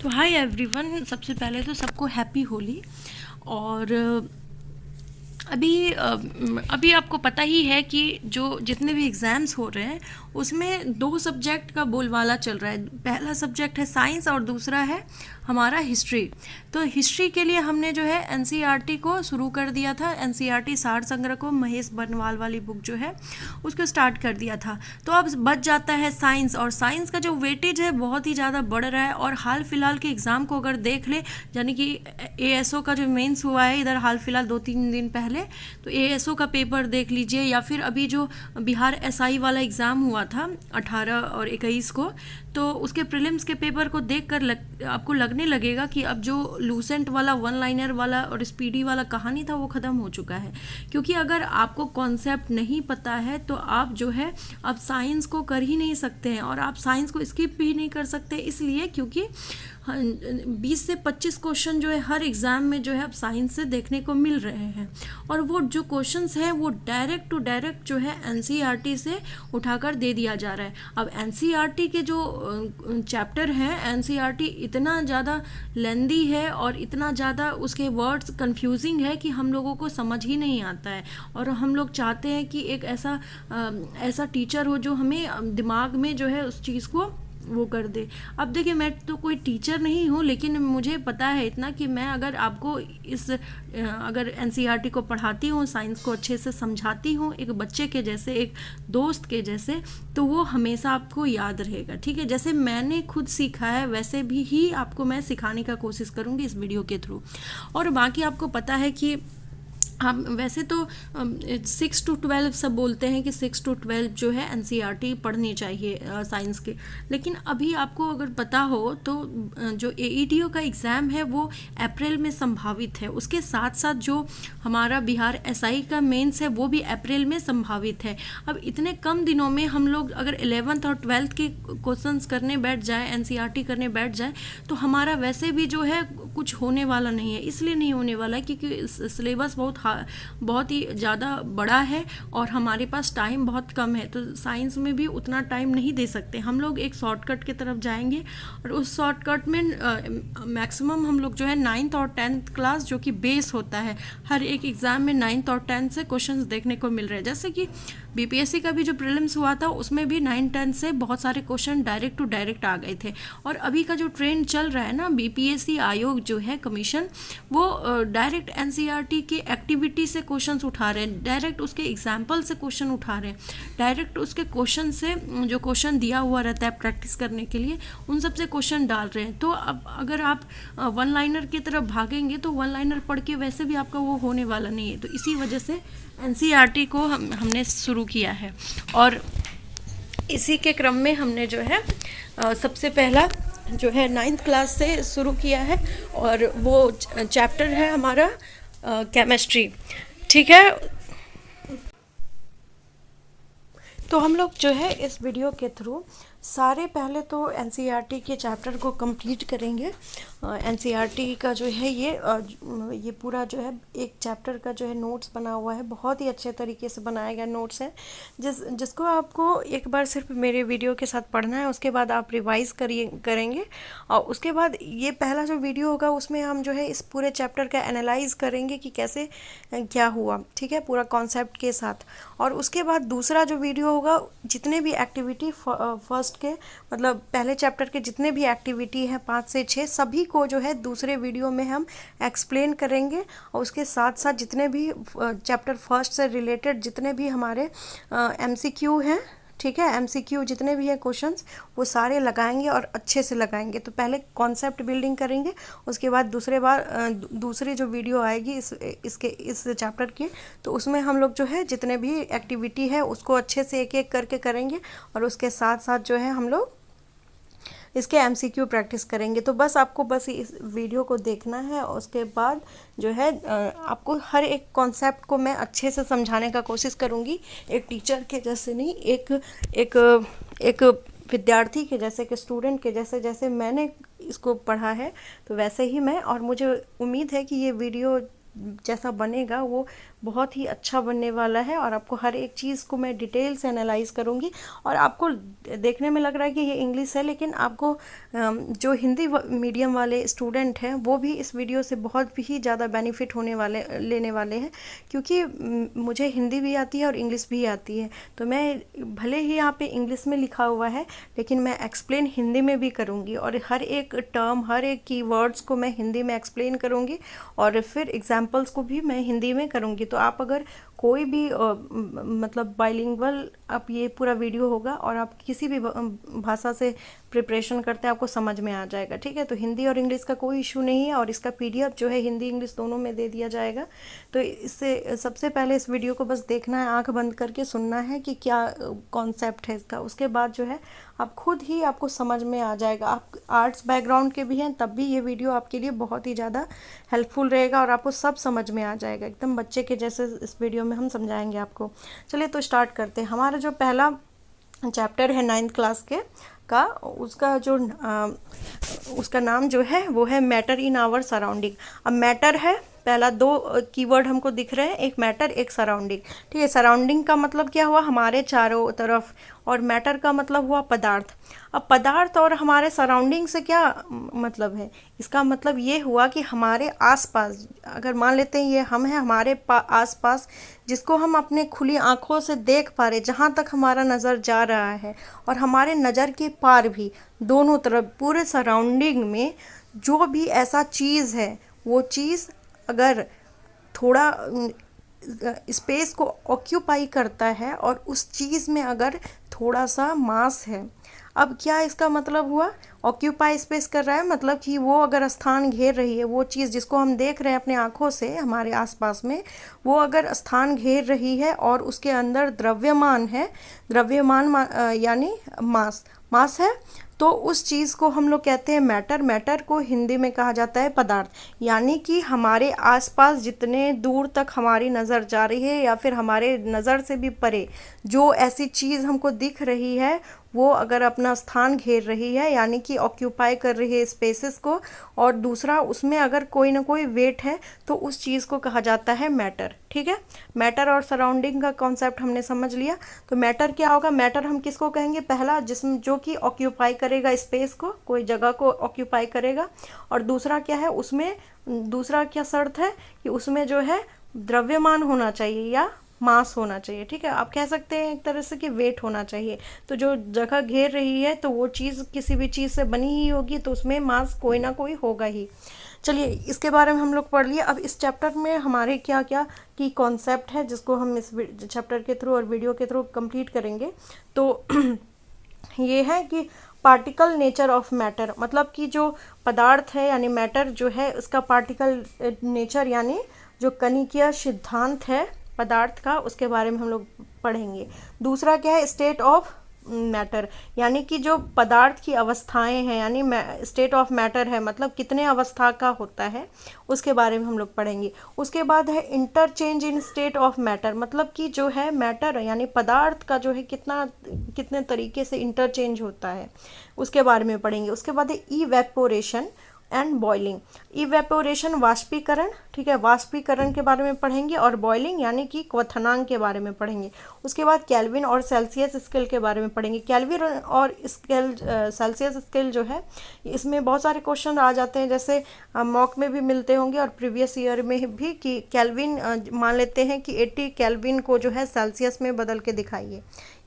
तो hi everyone, सबसे पहले तो सबको हैप्पी होली। और अभी आपको पता ही है कि जो जितने भी एग्ज़ाम्स हो रहे हैं उसमें दो सब्जेक्ट का बोलबाला चल रहा है। पहला सब्जेक्ट है साइंस और दूसरा है हमारा हिस्ट्री। तो हिस्ट्री के लिए हमने जो है एनसीईआरटी को शुरू कर दिया था। एनसीईआरटी सार संग्रह को महेश बनवाल वाली बुक जो है उसको स्टार्ट कर दिया था। तो अब बच जाता है साइंस, और साइंस का जो वेटेज है बहुत ही ज़्यादा बढ़ रहा है। और हाल फिलहाल के एग्ज़ाम को अगर देख ले, यानी कि एएसओ का जो मेंस हुआ है इधर हाल फिलहाल 2-3 दिन पहले, तो एएसओ का पेपर देख लीजिए, या फिर अभी जो बिहार एसआई वाला एग्ज़ाम हुआ था 18 और 21 को, तो उसके प्रीलिम्स के पेपर को देखकर आपको लगने लगेगा कि अब जो लूसेंट वाला वन लाइनर वाला और स्पीडी वाला कहानी था वो ख़त्म हो चुका है। क्योंकि अगर आपको कॉन्सेप्ट नहीं पता है तो आप जो है अब साइंस को कर ही नहीं सकते हैं, और आप साइंस को स्किप भी नहीं कर सकते, इसलिए क्योंकि 20 से 25 क्वेश्चन जो है हर एग्ज़ाम में जो है अब साइंस से देखने को मिल रहे हैं। और वो जो क्वेश्चंस हैं वो डायरेक्ट टू डायरेक्ट जो है एनसीईआरटी से उठाकर दे दिया जा रहा है। अब एनसीईआरटी के जो चैप्टर हैं, एनसीईआरटी इतना ज़्यादा लेंदी है और इतना ज़्यादा उसके वर्ड्स कंफ्यूजिंग है कि हम लोगों को समझ ही नहीं आता है। और हम लोग चाहते हैं कि एक ऐसा टीचर हो जो हमें दिमाग में जो है उस चीज़ को वो कर दे। अब देखिए, मैं तो कोई टीचर नहीं हूँ, लेकिन मुझे पता है इतना कि मैं अगर आपको अगर एनसीईआरटी को पढ़ाती हूँ, साइंस को अच्छे से समझाती हूँ, एक बच्चे के जैसे, एक दोस्त के जैसे, तो वो हमेशा आपको याद रहेगा। ठीक है, जैसे मैंने खुद सीखा है वैसे भी ही आपको मैं सिखाने का कोशिश करूँगी इस वीडियो के थ्रू। और बाकी आपको पता है कि हम वैसे तो 6 to 12 सब बोलते हैं कि 6 to 12 जो है एनसीईआरटी पढ़नी चाहिए साइंस के। लेकिन अभी आपको अगर पता हो तो जो एईटीओ का एग्ज़ाम है वो अप्रैल में संभावित है। उसके साथ साथ जो हमारा बिहार एसआई का मेंस है वो भी अप्रैल में संभावित है। अब इतने कम दिनों में हम लोग अगर 11th और 12th के क्वेश्चंस करने बैठ जाए, एनसीईआरटी करने बैठ जाए, तो हमारा वैसे भी जो है कुछ होने वाला नहीं है। इसलिए नहीं होने वाला है क्योंकि सिलेबस बहुत ही ज़्यादा बड़ा है और हमारे पास टाइम बहुत कम है। तो साइंस में भी उतना टाइम नहीं दे सकते। हम लोग एक शॉर्टकट की तरफ जाएंगे, और उस शॉर्टकट में मैक्सिमम हम लोग जो है 9th और 10th क्लास, जो कि बेस होता है हर एक एग्ज़ाम में 9th और 10th से क्वेश्चंस देखने को मिल रहे हैं। जैसे कि बीपीएससी का भी जो प्रीलिम्स हुआ था उसमें भी 9-10 से बहुत सारे क्वेश्चन डायरेक्ट टू डायरेक्ट आ गए थे। और अभी का जो ट्रेंड चल रहा है ना, बीपीएससी आयोग जो है कमीशन, वो डायरेक्ट एनसीईआरटी की एक्टिविटी से क्वेश्चंस उठा रहे हैं, डायरेक्ट उसके एग्जाम्पल से क्वेश्चन उठा रहे हैं, डायरेक्ट उसके क्वेश्चन से जो क्वेश्चन दिया हुआ रहता है प्रैक्टिस करने के लिए उन सब से क्वेश्चन डाल रहे हैं। तो अब अगर आप वन लाइनर की तरफ भागेंगे तो वन लाइनर पढ़ के वैसे भी आपका वो होने वाला नहीं है। तो इसी वजह से एनसीईआरटी को हमने शुरू किया है, और इसी के क्रम में हमने जो है सबसे पहला जो है 9th क्लास से शुरू किया है, और वो चैप्टर है हमारा केमिस्ट्री। ठीक है, तो हम लोग जो है इस वीडियो के थ्रू सारे पहले तो एनसीईआरटी के चैप्टर को कंप्लीट करेंगे। एनसीईआरटी का जो है ये पूरा जो है एक चैप्टर का जो है नोट्स बना हुआ है, बहुत ही अच्छे तरीके से बनाया गया नोट्स है, जिसको आपको एक बार सिर्फ मेरे वीडियो के साथ पढ़ना है, उसके बाद आप रिवाइज करेंगे। और उसके बाद ये पहला जो वीडियो होगा उसमें हम जो है इस पूरे चैप्टर का एनालाइज करेंगे कि कैसे क्या हुआ, ठीक है, पूरा कॉन्सेप्ट के साथ। और उसके बाद दूसरा जो वीडियो होगा, जितने भी एक्टिविटी फर्स्ट के मतलब पहले चैप्टर के जितने भी एक्टिविटी हैं 5 से 6 सभी को जो है दूसरे वीडियो में हम एक्सप्लेन करेंगे। और उसके साथ साथ जितने भी चैप्टर फर्स्ट से रिलेटेड जितने भी हमारे एमसीक्यू हैं, ठीक है, एमसीक्यू जितने भी हैं क्वेश्चंस वो सारे लगाएंगे और अच्छे से लगाएंगे। तो पहले कॉन्सेप्ट बिल्डिंग करेंगे, उसके बाद दूसरी जो वीडियो आएगी इस चैप्टर की, तो उसमें हम लोग जो है जितने भी एक्टिविटी है उसको अच्छे से एक एक करके करेंगे, और उसके साथ साथ जो है हम लोग इसके एमसीक्यू प्रैक्टिस करेंगे। तो आपको इस वीडियो को देखना है, और उसके बाद जो है आपको हर एक कॉन्सेप्ट को मैं अच्छे से समझाने का कोशिश करूँगी, एक टीचर के जैसे नहीं, एक विद्यार्थी के जैसे, एक स्टूडेंट के जैसे, जैसे मैंने इसको पढ़ा है तो वैसे ही मैं। और मुझे उम्मीद है कि ये वीडियो जैसा बनेगा वो बहुत ही अच्छा बनने वाला है, और आपको हर एक चीज़ को मैं डिटेल से एनालाइज करूँगी। और आपको देखने में लग रहा है कि ये इंग्लिश है, लेकिन आपको जो हिंदी मीडियम वाले स्टूडेंट हैं वो भी इस वीडियो से बहुत ही ज़्यादा बेनिफिट लेने वाले हैं, क्योंकि मुझे हिंदी भी आती है और इंग्लिश भी आती है। तो मैं भले ही यहाँ पे इंग्लिश में लिखा हुआ है, लेकिन मैं एक्सप्लेन हिंदी में भी करूँगी, और हर एक टर्म, हर एक कीवर्ड्स को मैं हिंदी में एक्सप्लेन करूँगी, और फिर एग्जाम्पल्स को भी मैं हिंदी में करूँगी। तो आप अगर कोई भी मतलब बाइलिंगुअल, आप ये पूरा वीडियो होगा और आप किसी भी भाषा से प्रिपरेशन करते हैं आपको समझ में आ जाएगा, ठीक है। तो हिंदी और इंग्लिश का कोई इशू नहीं है, और इसका पीडीएफ जो है हिंदी इंग्लिश दोनों में दे दिया जाएगा। तो इससे सबसे पहले इस वीडियो को बस देखना है, आंख बंद करके सुनना है कि क्या कॉन्सेप्ट है इसका। उसके बाद जो है आप खुद ही, आपको समझ में आ जाएगा। आप आर्ट्स बैकग्राउंड के भी हैं तब भी ये वीडियो आपके लिए बहुत ही ज़्यादा हेल्पफुल रहेगा, और आपको सब समझ में आ जाएगा, एकदम बच्चे के जैसे इस वीडियो में हम समझाएंगे आपको। चलिए तो स्टार्ट करते हैं। हमारा जो पहला चैप्टर है 9th क्लास के का, उसका नाम जो है वो है मैटर इन आवर सराउंडिंग। अब मैटर है, पहला दो कीवर्ड हमको दिख रहे हैं, एक मैटर एक सराउंडिंग, ठीक है। सराउंडिंग का मतलब क्या हुआ, हमारे चारों तरफ, और मैटर का मतलब हुआ पदार्थ। अब पदार्थ और हमारे सराउंडिंग से क्या मतलब है, इसका मतलब ये हुआ कि हमारे आसपास, अगर मान लेते हैं ये हम हैं, हमारे आसपास जिसको हम अपने खुली आंखों से देख पा रहे, जहाँ तक हमारा नज़र जा रहा है, और हमारे नज़र के पार भी, दोनों तरफ पूरे सराउंडिंग में जो भी ऐसा चीज़ है, वो चीज़ अगर थोड़ा स्पेस को ऑक्यूपाई करता है, और उस चीज़ में अगर थोड़ा सा मास है। अब क्या इसका मतलब हुआ, ऑक्यूपाई स्पेस कर रहा है, मतलब कि वो अगर स्थान घेर रही है, वो चीज़ जिसको हम देख रहे हैं अपने आँखों से हमारे आसपास में, वो अगर स्थान घेर रही है और उसके अंदर द्रव्यमान है, द्रव्यमान यानी मास है, तो उस चीज़ को हम लोग कहते हैं मैटर। मैटर को हिंदी में कहा जाता है पदार्थ। यानी कि हमारे आसपास जितने दूर तक हमारी नज़र जा रही है, या फिर हमारे नज़र से भी परे जो ऐसी चीज़ हमको दिख रही है, वो अगर अपना स्थान घेर रही है, यानी कि ऑक्यूपाई कर रही है स्पेसेस को, और दूसरा उसमें अगर कोई ना कोई वेट है, तो उस चीज़ को कहा जाता है मैटर, ठीक है। मैटर और सराउंडिंग का कॉन्सेप्ट हमने समझ लिया। तो मैटर क्या होगा, मैटर हम किसको कहेंगे, पहला जिस्म जो कि ऑक्यूपाई करेगा स्पेस को, कोई जगह को ऑक्यूपाई करेगा, और दूसरा क्या है, उसमें दूसरा क्या शर्त है कि उसमें जो है द्रव्यमान होना चाहिए या मास होना चाहिए, ठीक है। आप कह सकते हैं एक तरह से कि वेट होना चाहिए। तो जो जगह घेर रही है, तो वो चीज़ किसी भी चीज़ से बनी ही होगी, तो उसमें मास कोई ना कोई होगा ही। चलिए इसके बारे में हम लोग पढ़ लिए। अब इस चैप्टर में हमारे क्या क्या की कॉन्सेप्ट है, जिसको हम इस चैप्टर के थ्रू और वीडियो के थ्रू कंप्लीट करेंगे। तो ये है कि पार्टिकल नेचर ऑफ मैटर, मतलब कि जो पदार्थ है यानी मैटर जो है, उसका पार्टिकल नेचर यानी जो कणिकीय सिद्धांत है पदार्थ का, उसके बारे में हम लोग पढ़ेंगे। दूसरा क्या है, स्टेट ऑफ मैटर, यानी कि जो पदार्थ की अवस्थाएं हैं, यानी स्टेट ऑफ मैटर है, मतलब कितने अवस्था का होता है, उसके बारे में हम लोग पढ़ेंगे। उसके बाद है interchange in state of matter, मतलब कि जो है मैटर यानी पदार्थ का जो है कितने तरीके से इंटरचेंज होता है, उसके बारे में पढ़ेंगे। उसके बाद है इवेपोरेशन एंड बॉइलिंग। इवेपोरेशन वाष्पीकरण, ठीक है, वाष्पीकरण के बारे में पढ़ेंगे, और बॉइलिंग यानी कि क्वथनांक के बारे में पढ़ेंगे। उसके बाद केल्विन और सेल्सियस स्केल के बारे में पढ़ेंगे। केल्विन और स्केल, सेल्सियस स्केल जो है, इसमें बहुत सारे क्वेश्चन आ जाते हैं, जैसे मॉक में भी मिलते होंगे और प्रीवियस ईयर में भी, कि केल्विन मान लेते हैं कि 80 केल्विन को जो है सेल्सियस में बदल के दिखाइए,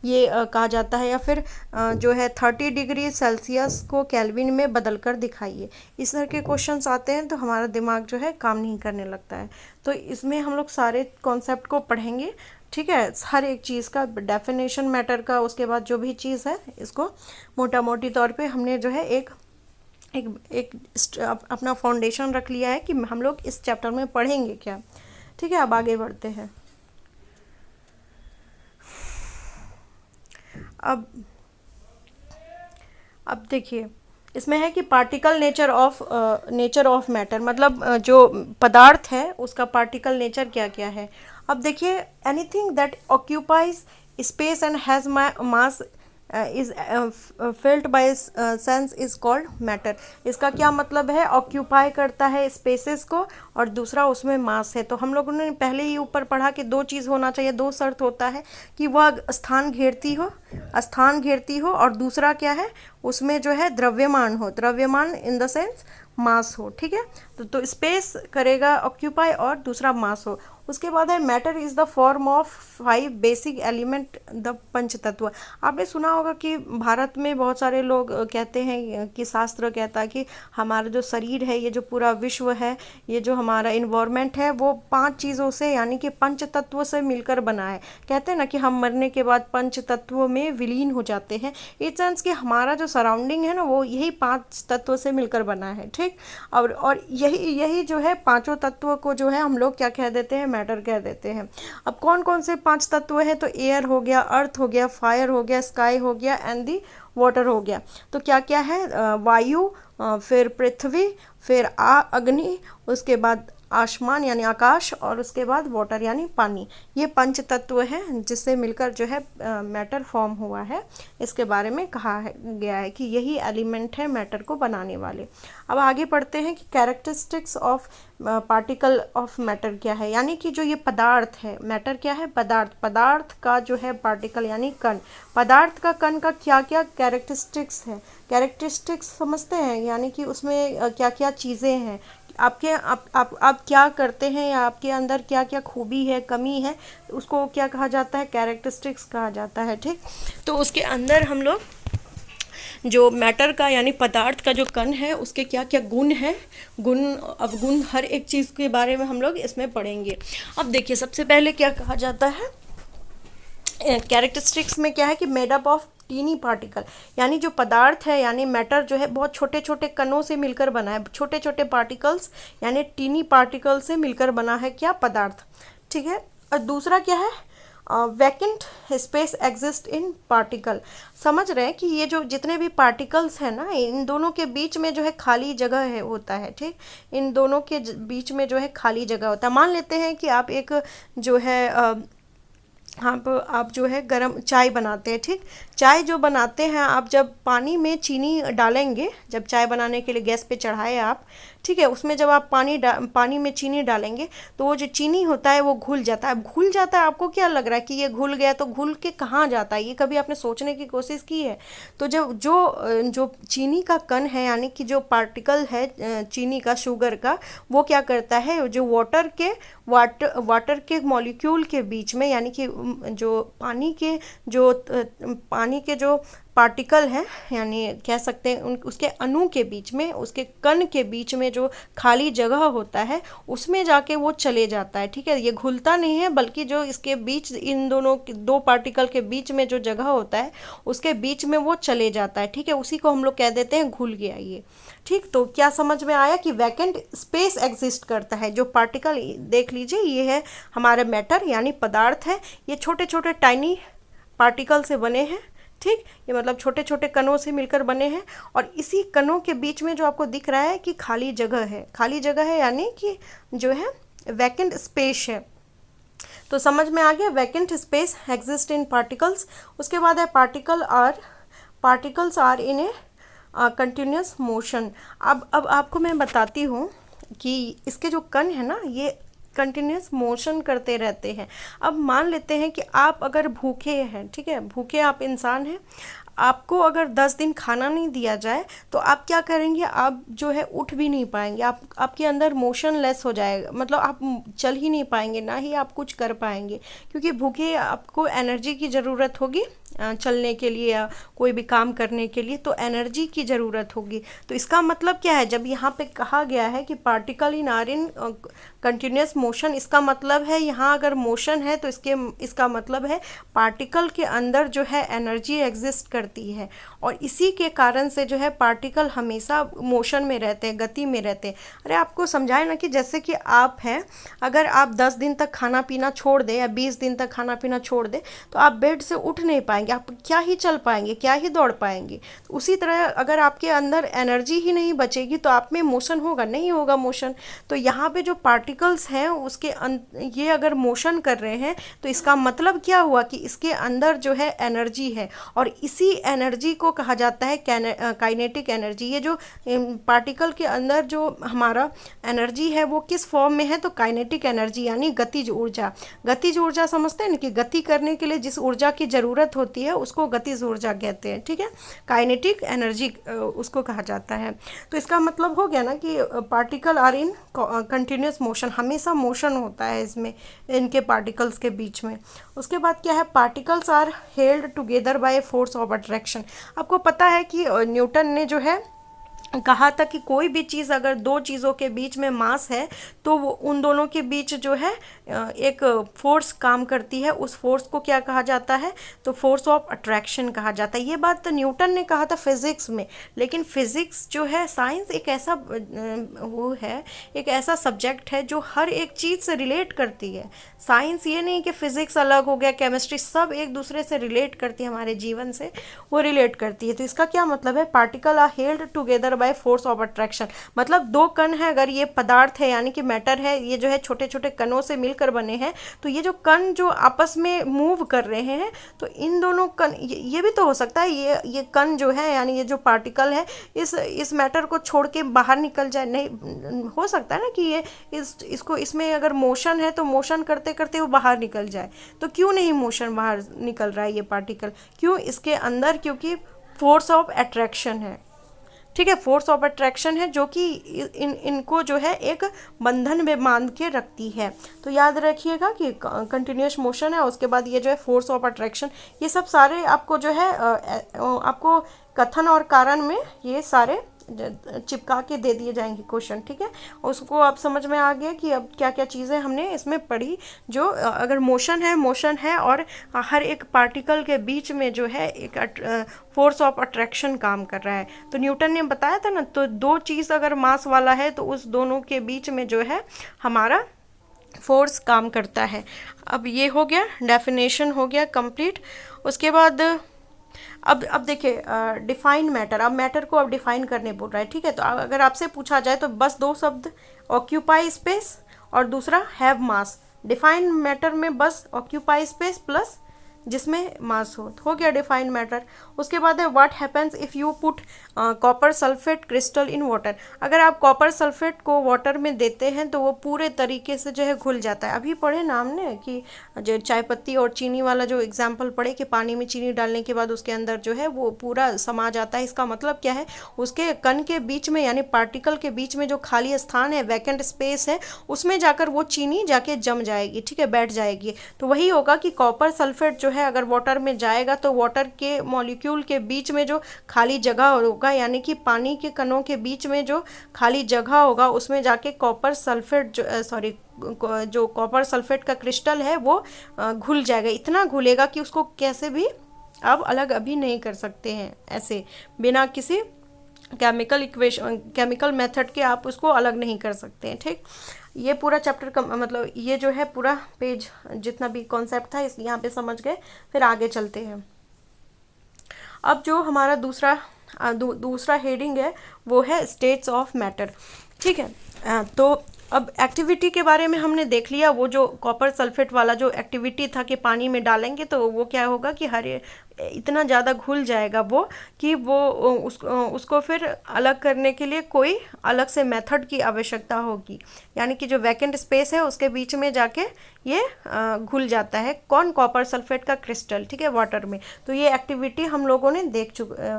ये कहा जाता है, या फिर जो है 30 डिग्री सेल्सियस को केल्विन में बदल कर दिखाइए। इस तरह के क्वेश्चंस आते हैं तो हमारा दिमाग जो है काम नहीं करने लगता है। तो इसमें हम लोग सारे कॉन्सेप्ट को पढ़ेंगे, ठीक है, हर एक चीज़ का डेफिनेशन मैटर का। उसके बाद जो भी चीज़ है, इसको मोटा मोटी तौर पे हमने जो है एक अपना फाउंडेशन रख लिया है कि हम लोग इस चैप्टर में पढ़ेंगे क्या, ठीक है। अब आगे बढ़ते हैं। अब देखिए, इसमें है कि पार्टिकल नेचर ऑफ मैटर, मतलब जो पदार्थ है उसका पार्टिकल नेचर क्या क्या है। अब देखिए, anything that occupies space and has mass is filled by sense is called matter. इसका क्या मतलब है? ऑक्यूपाई करता है स्पेसेस को, और दूसरा उसमें मास है। तो हम लोगों ने पहले ही ऊपर पढ़ा कि दो चीज़ होना चाहिए, दो शर्त होता है कि वह स्थान घेरती हो, और दूसरा क्या है, उसमें जो है द्रव्यमान हो, द्रव्यमान इन द सेंस मास हो, ठीक है। तो स्पेस करेगा ऑक्यूपाई और दूसरा मास हो। उसके बाद है matter is the form of 5 basic element the पंच तत्व। आपने सुना होगा कि भारत में बहुत सारे लोग कहते हैं कि शास्त्र कहता है कि हमारा जो शरीर है, ये जो पूरा विश्व है, ये जो हमारा इन्वायरमेंट है, वो 5 चीज़ों से यानी कि पंच तत्व से मिलकर बना है। कहते हैं ना कि हम मरने के बाद पंच तत्वों में विलीन हो जाते हैं। इस सेंस कि हमारा जो सराउंडिंग है ना, वो यही 5 तत्वों से मिलकर बना है, ठीक। और यही जो है पांचों तत्वों को जो है हम लोग क्या कह देते हैं? मैटर कह देते हैं। अब कौन कौन से 5 तत्व हैं? तो एयर हो गया, अर्थ हो गया, फायर हो गया, स्काई हो गया एंड दी वाटर हो गया। तो क्या क्या है? वायु, फिर पृथ्वी, फिर अग्नि, उसके बाद आसमान यानी आकाश, और उसके बाद वाटर यानी पानी। ये पंच तत्व हैं जिससे मिलकर जो है मैटर फॉर्म हुआ है। इसके बारे में कहा गया है कि यही एलिमेंट है मैटर को बनाने वाले। अब आगे पढ़ते हैं कि characteristics of particle of matter क्या है, यानी कि जो ये पदार्थ है, मैटर क्या है? पदार्थ का जो है पार्टिकल यानी कण, पदार्थ का कण का क्या क्या कैरेक्टरिस्टिक्स है। कैरेक्टरिस्टिक्स समझते हैं, यानी कि उसमें क्या क्या चीज़ें हैं, आप क्या करते हैं, या आपके अंदर क्या क्या खूबी है, कमी है, उसको क्या कहा जाता है? कैरेक्टरिस्टिक्स कहा जाता है, ठीक। तो उसके अंदर हम लोग जो मैटर का यानी पदार्थ का जो कण है, उसके क्या क्या गुण है, अवगुण, हर एक चीज़ के बारे में हम लोग इसमें पढ़ेंगे। अब देखिए, सबसे पहले क्या कहा जाता है कैरेक्टरिस्टिक्स में? क्या है कि made up of tiny particle, यानी जो पदार्थ है यानी मैटर जो है बहुत छोटे छोटे कणों से मिलकर बना है, छोटे छोटे पार्टिकल्स यानी टीनी पार्टिकल से मिलकर बना है क्या? पदार्थ, ठीक है। और दूसरा क्या है? वैकेंट स्पेस एग्जिस्ट इन पार्टिकल। समझ रहे हैं कि ये जो जितने भी पार्टिकल्स हैं ना, इन दोनों के बीच में जो है खाली जगह है होता है, ठीक। इन दोनों के बीच में जो है खाली जगह होता है। मान लेते हैं कि आप एक जो है आप जो है गरम चाय बनाते हैं, ठीक। चाय जो बनाते हैं आप, जब पानी में चीनी डालेंगे, जब चाय बनाने के लिए गैस पे चढ़ाए आप, ठीक है, उसमें जब आप पानी में चीनी डालेंगे तो वो जो चीनी होता है वो घुल जाता है। घुल जाता है, आपको क्या लग रहा है कि ये घुल गया, तो घुल के कहाँ जाता है? ये कभी आपने सोचने की कोशिश की है? तो जब जो चीनी का कण है यानी कि जो पार्टिकल है चीनी का, शुगर का, वो क्या करता है? जो वाटर के मॉलिक्यूल के बीच में, यानी कि जो पानी के जो पार्टिकल हैं, यानी कह सकते हैं उसके अणु के बीच में, उसके कण के बीच में जो खाली जगह होता है, उसमें जाके वो चले जाता है, ठीक है। ये घुलता नहीं है, बल्कि जो इसके बीच, इन दो पार्टिकल के बीच में जो जगह होता है, उसके बीच में वो चले जाता है, ठीक है। उसी को हम लोग कह देते हैं घुल गया ये, ठीक। तो क्या समझ में आया कि वैकेंट स्पेस एग्जिस्ट करता है। जो पार्टिकल देख लीजिए, ये है हमारे मैटर यानी पदार्थ है। ये छोटे छोटे टाइनी पार्टिकल से बने हैं, ठीक। ये मतलब छोटे छोटे कणों से मिलकर बने हैं, और इसी कणों के बीच में जो आपको दिख रहा है कि खाली जगह है, यानी कि जो है वैकेंट स्पेस है। तो समझ में आ गया, vacant space exist in particles. उसके बाद है particles are in a continuous motion. अब आपको मैं बताती हूँ कि इसके जो कण है ना, ये कंटिन्यूस मोशन करते रहते हैं। अब मान लेते हैं कि आप अगर भूखे हैं, ठीक है, भूखे आप इंसान हैं, आपको अगर 10 दिन खाना नहीं दिया जाए तो आप क्या करेंगे? आप जो है उठ भी नहीं पाएंगे, आपके अंदर मोशन लेस हो जाएगा, मतलब आप चल ही नहीं पाएंगे, ना ही आप कुछ कर पाएंगे, क्योंकि भूखे आपको एनर्जी की ज़रूरत होगी चलने के लिए या कोई भी काम करने के लिए, तो एनर्जी की ज़रूरत होगी। तो इसका मतलब क्या है? जब यहाँ पे कहा गया है कि particle in are in continuous motion, इसका मतलब है यहाँ अगर मोशन है तो इसका मतलब है पार्टिकल के अंदर जो है एनर्जी एग्जिस्ट करती है, और इसी के कारण से जो है पार्टिकल हमेशा मोशन में रहते हैं, गति में रहते हैं। अरे आपको समझाए ना कि जैसे कि आप हैं, अगर आप 10 दिन तक खाना पीना छोड़ दें या 20 दिन तक खाना पीना छोड़ दें, तो आप बेड से उठ नहीं पाएंगे, पाएंगे, आप क्या ही चल पाएंगे, क्या ही दौड़ पाएंगे। तो उसी तरह अगर आपके अंदर एनर्जी ही नहीं बचेगी तो आप में मोशन होगा, नहीं होगा मोशन। तो यहाँ पे जो पार्टिकल्स हैं उसके ये अगर मोशन कर रहे हैं तो इसका मतलब क्या हुआ कि इसके अंदर जो है एनर्जी है, और इसी एनर्जी को कहा जाता है काइनेटिक एनर्जी। ये जो पार्टिकल के अंदर जो हमारा एनर्जी है वो किस फॉर्म में है, तो काइनेटिक एनर्जी यानी गतिज ऊर्जा। गतिज ऊर्जा समझते हैं ना, कि गति करने के लिए जिस ऊर्जा की ज़रूरत होती है उसको गतिज ऊर्जा कहते हैं, ठीक है। काइनेटिक एनर्जी उसको कहा जाता है। तो इसका मतलब हो गया ना कि particle are in continuous motion, हमेशा मोशन होता है इसमें, इनके पार्टिकल्स के बीच में। उसके बाद क्या है, particles are held together by force of attraction. आपको पता है कि न्यूटन ने जो है कहा था कि कोई भी चीज़ अगर दो चीज़ों के बीच में मास है तो वो उन दोनों के बीच जो है एक फोर्स काम करती है, उस फोर्स को क्या कहा जाता है, तो फोर्स ऑफ अट्रैक्शन कहा जाता है। ये बात तो न्यूटन ने कहा था फिजिक्स में, लेकिन फिजिक्स जो है, साइंस एक ऐसा वो है, एक ऐसा सब्जेक्ट है जो हर एक चीज़ से रिलेट करती है। साइंस ये नहीं कि फिजिक्स अलग हो गया, केमिस्ट्री, सब एक दूसरे से रिलेट करती है, हमारे जीवन से वो रिलेट करती है। तो इसका क्या मतलब है, particle are held together by force of attraction. मतलब दो कण है, अगर ये पदार्थ है यानी कि मैटर है, ये जो है छोटे छोटे कणों से मिलकर बने हैं, तो ये जो कण जो आपस में मूव कर रहे हैं, तो इन दोनों कण, ये भी तो हो सकता है ये कण जो है यानी ये जो पार्टिकल है इस मैटर को छोड़ के बाहर निकल जाए, नहीं हो सकता है ना कि ये इसको इसमें अगर मोशन है तो मोशन करते करते वो बाहर निकल जाए। तो क्यों नहीं मोशन बाहर निकल रहा है ये पार्टिकल, क्यों, इसके अंदर क्योंकि फोर्स ऑफ अट्रैक्शन है, ठीक है। फोर्स ऑफ अट्रैक्शन है जो कि इनको जो है एक बंधन में बांध के रखती है। तो याद रखिएगा कि कंटिन्यूस मोशन है, उसके बाद ये जो है फोर्स ऑफ अट्रैक्शन, ये सब सारे आपको जो है आपको कथन और कारण में ये सारे चिपका के दे दिए जाएंगे क्वेश्चन, ठीक है। उसको आप समझ में आ गया कि अब क्या क्या चीज़ें हमने इसमें पढ़ी। जो अगर मोशन है और हर एक पार्टिकल के बीच में जो है एक फोर्स ऑफ अट्रैक्शन काम कर रहा है। तो न्यूटन ने बताया था ना, तो दो चीज़ अगर मास वाला है तो उस दोनों के बीच में जो है हमारा फोर्स काम करता है। अब ये हो गया, डेफिनेशन हो गया कंप्लीट। उसके बाद अब देखिए डिफाइन मैटर, अब मैटर को अब डिफाइन करने बोल रहा है, ठीक है। तो अगर आपसे पूछा जाए तो बस दो शब्द, ऑक्यूपाई स्पेस और दूसरा हैव मास। डिफाइन मैटर में बस ऑक्यूपाई स्पेस प्लस जिसमें मास हो गया डिफाइंड मैटर। उसके बाद है what happens if you put copper sulphate crystal in water. अगर आप कॉपर सल्फेट को वाटर में देते हैं तो वो पूरे तरीके से जो है घुल जाता है। अभी पढ़े ना हमने कि जो चाय पत्ती और चीनी वाला जो एग्जाम्पल पढ़े कि पानी में चीनी डालने के बाद उसके अंदर जो है वो पूरा समा जाता है। इसका मतलब क्या है, उसके कण के बीच में यानी पार्टिकल के बीच में जो खाली स्थान है, वैकेंट स्पेस है, उसमें जाकर वो चीनी जाके जम जाएगी, ठीक है, बैठ जाएगी। तो वही होगा कि कॉपर सल्फेट जो है अगर वाटर में जाएगा तो वाटर के मॉलिक्यूल के बीच में जो खाली जगह होगा यानी कि पानी के कणों के बीच में जो खाली जगह होगा उसमें जाके कॉपर सल्फेट जो कॉपर सल्फेट का क्रिस्टल है वो घुल जाएगा। इतना घुलेगा कि उसको कैसे भी आप अलग अभी नहीं कर सकते हैं, ऐसे बिना किसी केमिकल मेथड के आप उसको अलग नहीं कर सकते हैं, ठीक। ये पूरा चैप्टर का मतलब ये जो है पूरा पेज जितना भी कॉन्सेप्ट था इस यहाँ पे समझ गए। फिर आगे चलते हैं। अब जो हमारा दूसरा हेडिंग है वो है स्टेट्स ऑफ मैटर, ठीक है। तो अब एक्टिविटी के बारे में हमने देख लिया, वो जो कॉपर सल्फेट वाला जो एक्टिविटी था कि पानी में डालेंगे तो वो क्या होगा कि इतना ज़्यादा घुल जाएगा वो कि वो उसको फिर अलग करने के लिए कोई अलग से मेथड की आवश्यकता होगी, यानी कि जो वैकेंट स्पेस है उसके बीच में जाके ये घुल जाता है। कौन, कॉपर सल्फेट का क्रिस्टल, ठीक है, वाटर में। तो ये एक्टिविटी हम लोगों ने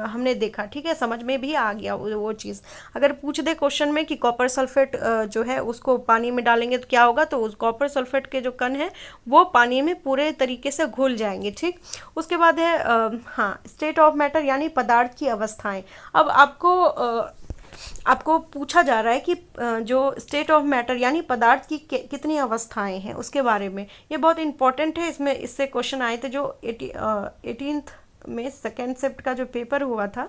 हमने देखा, ठीक है, समझ में भी आ गया वो चीज़। अगर पूछ दे क्वेश्चन में कि कॉपर सल्फेट जो है उसको पानी में डालेंगे तो क्या होगा, तो उस कॉपर सल्फेट के जो कण है वो पानी में पूरे तरीके से घुल जाएंगे, ठीक। उसके बाद है हाँ, स्टेट ऑफ मैटर यानी पदार्थ की अवस्थाएं। अब आपको पूछा जा रहा है कि जो स्टेट ऑफ मैटर यानी पदार्थ की कितनी अवस्थाएं हैं उसके बारे में। ये बहुत इंपॉर्टेंट है, इससे क्वेश्चन आए थे जो 18th में सेकेंड शिफ्ट का जो पेपर हुआ था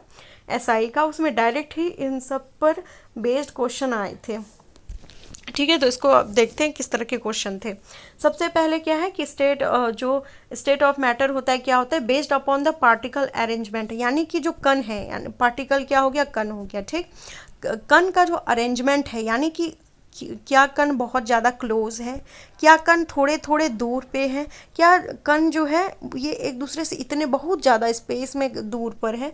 SI का, उसमें डायरेक्ट ही इन सब पर बेस्ड क्वेश्चन आए थे। ठीक है, तो इसको अब देखते हैं किस तरह के क्वेश्चन थे। सबसे पहले क्या है कि जो स्टेट ऑफ मैटर होता है क्या होता है, based upon the particle arrangement, यानी कि जो कण है, यानी पार्टिकल क्या हो गया, कण हो गया। ठीक, कण का जो अरेंजमेंट है, यानी कि क्या कण बहुत ज़्यादा क्लोज है, क्या कण थोड़े थोड़े दूर पे है, क्या कण जो है ये एक दूसरे से इतने बहुत ज़्यादा स्पेस में दूर पर है।